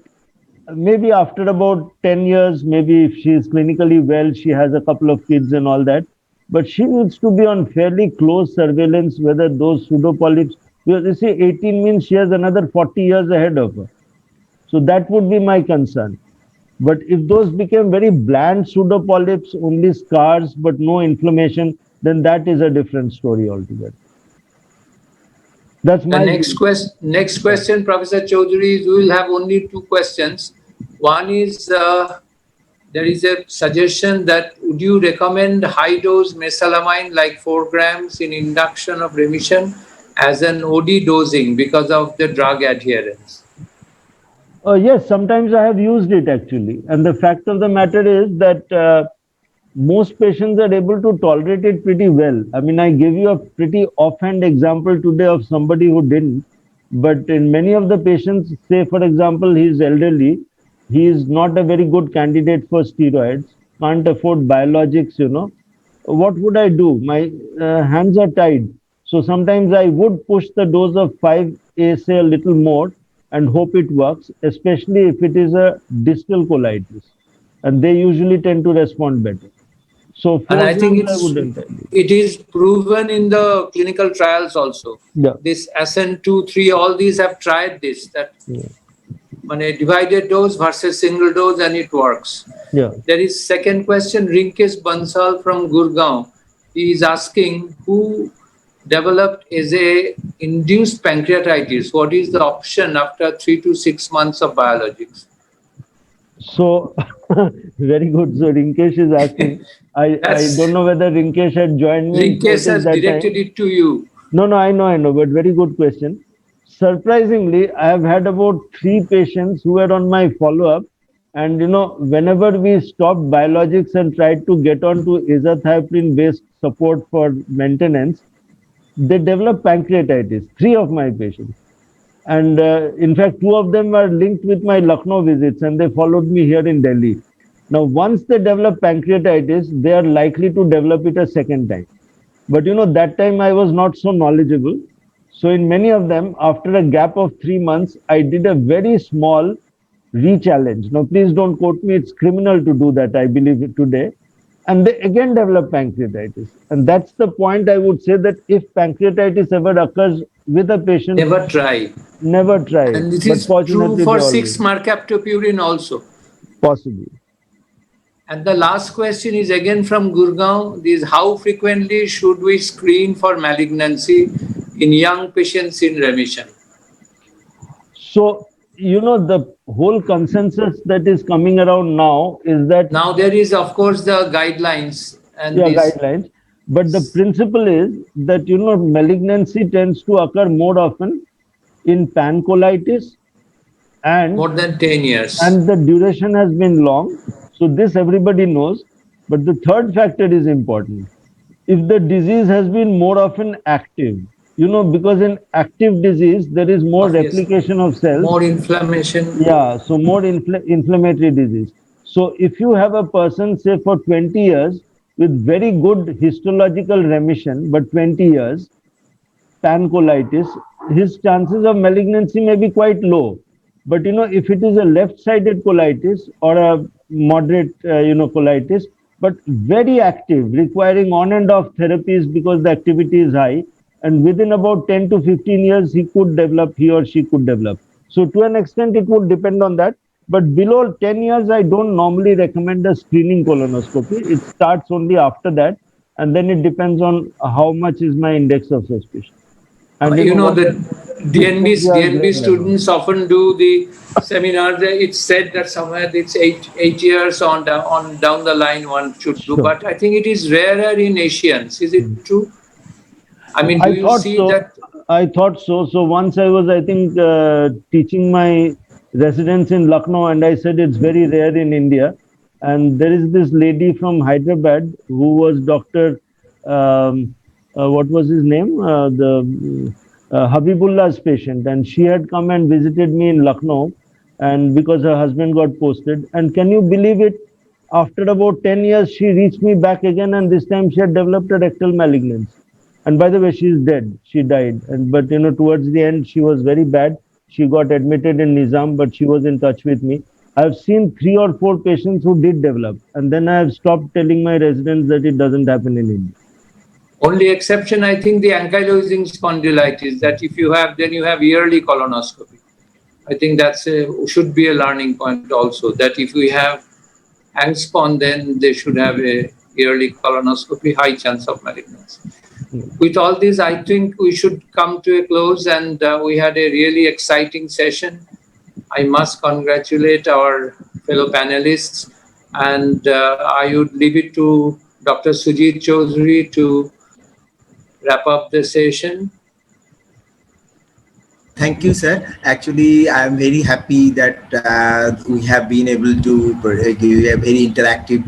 maybe after about 10 years, maybe if she is clinically well, she has a couple of kids and all that, but she needs to be on fairly close surveillance whether those pseudopolyps, because you see, 18 means she has another 40 years ahead of her. So that would be my concern. But if those became very bland pseudopolyps, only scars but no inflammation, then that is a different story altogether. That's The my next question, Professor Chaudhary, is we will have only two questions. One is there is a suggestion that would you recommend high dose mesalamine like 4 grams in induction of remission as an OD dosing because of the drug adherence? Yes, sometimes I have used it actually. And the fact of the matter is that most patients are able to tolerate it pretty well. I mean, I give you a pretty offhand example today of somebody who didn't. But in many of the patients, say for example, he is elderly, he is not a very good candidate for steroids, can't afford biologics. What would I do? My hands are tied. So sometimes I would push the dose of 5-ASA a little more and hope it works, especially if it is a distal colitis. And they usually tend to respond better. So 4 And I think grams I wouldn't tell you. it is proven in the clinical trials also. Yeah. This SN2, 3, all these have tried this, that Yeah. on a divided dose versus single dose, and it works. Yeah. There is second question, Rinkesh Bansal from Gurgaon. He is asking who developed as a induced pancreatitis. What is the option after 3 to 6 months of biologics? So very good. So Rinkesh is asking. I don't know whether Rinkesh had joined me. Rinkesh has directed it to you. No, I know, but very good question. Surprisingly, I have had about 3 patients who were on my follow-up, and whenever we stopped biologics and tried to get on to azathioprine-based support for maintenance, they developed pancreatitis. 3 of my patients. And in fact, 2 of them were linked with my Lucknow visits and they followed me here in Delhi. Now, once they develop pancreatitis, they are likely to develop it a second time. But that time I was not so knowledgeable. So in many of them, after a gap of 3 months, I did a very small re-challenge. Now, please don't quote me. It's criminal to do that, I believe, today. And they again develop pancreatitis. And that's the point I would say, that if pancreatitis ever occurs with a patient, Never try. Never try. And this But is true fortunately, for they always- 6-mercaptopurine also. Possibly. And the last question is again from Gurgaon. This: how frequently should we screen for malignancy in young patients in remission? So, the whole consensus that is coming around now is that Now there is, of course, the guidelines and this, guidelines, but the principle is that malignancy tends to occur more often in pancolitis, and more than 10 years. and the duration has been long. So this everybody knows. But the third factor is important. If the disease has been more often active, because in active disease there is more Obviously. replication of cells. More inflammation. Yeah, so more inflammatory disease. So if you have a person, say for 20 years with very good histological remission, but 20 years, pancolitis, his chances of malignancy may be quite low. But if it is a left-sided colitis or a moderate, colitis, but very active, requiring on and off therapies because the activity is high, and within about 10 to 15 years, he or she could develop. So to an extent, it would depend on that. But below 10 years, I don't normally recommend a screening colonoscopy. It starts only after that. And then it depends on how much is my index of suspicion. And The DNB students often do the seminars. It's said that somewhere it's eight years on down the line one should do. Sure. But I think it is rarer in Asians. Is it true? I mean, do I you thought see so. that? I thought so. So once I was, I think, teaching my residents in Lucknow, and I said it's very rare in India. And there is this lady from Hyderabad who was Dr. What was his name? Habibullah's patient. And she had come and visited me in Lucknow, and because her husband got posted. And can you believe it? After about 10 years, she reached me back again, and this time she had developed a rectal malignancy. And by the way, she is dead. She died. And but towards the end, she was very bad. She got admitted in Nizam, but she was in touch with me. I've seen 3 or 4 patients who did develop, and then I have stopped telling my residents that it doesn't happen in India. Only exception, I think, the ankylosing spondylitis, that if you have, then you have yearly colonoscopy. I think should be a learning point also, that if we have angspon, then they should have a yearly colonoscopy, high chance of malignancy. With all this, I think we should come to a close, and we had a really exciting session. I must congratulate our fellow panelists, and I would leave it to Dr. Sujit Chaudhary to wrap up the session. Thank you, sir. Actually, I am very happy that we have been able to give a very interactive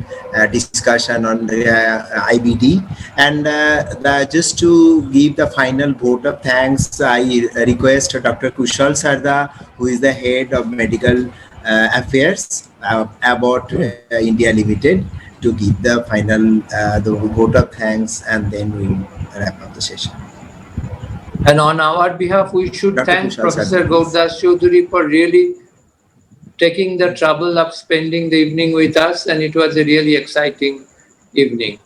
discussion on IBD. And just to give the final vote of thanks, I request Dr. Kushal Sarda, who is the head of medical affairs about India Limited, to give the final the vote of thanks, and then we will wrap up the session. And on our behalf, we should Dr. thank Kushal Professor Sarda, Gauradas Chaudhary for really taking the trouble of spending the evening with us, and it was a really exciting evening.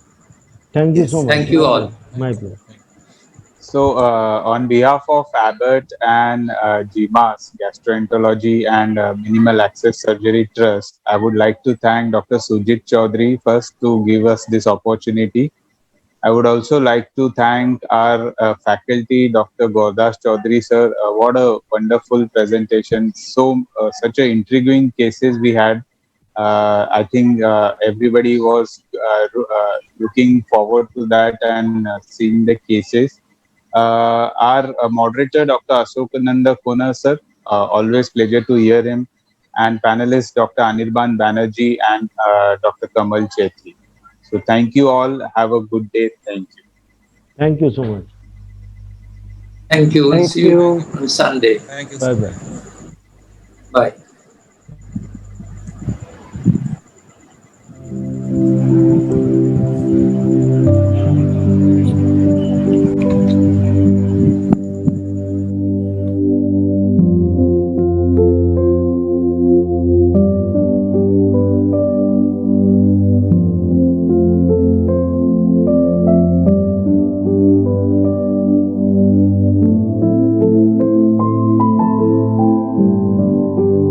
Thank you Yes, so much. Thank you all. My pleasure. So, on behalf of Abbott and GMAS, Gastroenterology and Minimal Access Surgery Trust, I would like to thank Dr. Sujit Chaudhary first to give us this opportunity. I would also like to thank our faculty, Dr. Gauradas Chaudhary, sir. What a wonderful presentation. Such a intriguing cases we had. I think everybody was looking forward to that and seeing the cases. Our moderator, Dr. Ashokananda Kona, sir, always pleasure to hear him. And panelists, Dr. Anirban Banerjee and Dr. Kamal Chetri. So thank you all. Have a good day. Thank you. Thank you so much. Thank you. We'll Thank see you you. on Sunday. Thank you. Bye bye. Bye.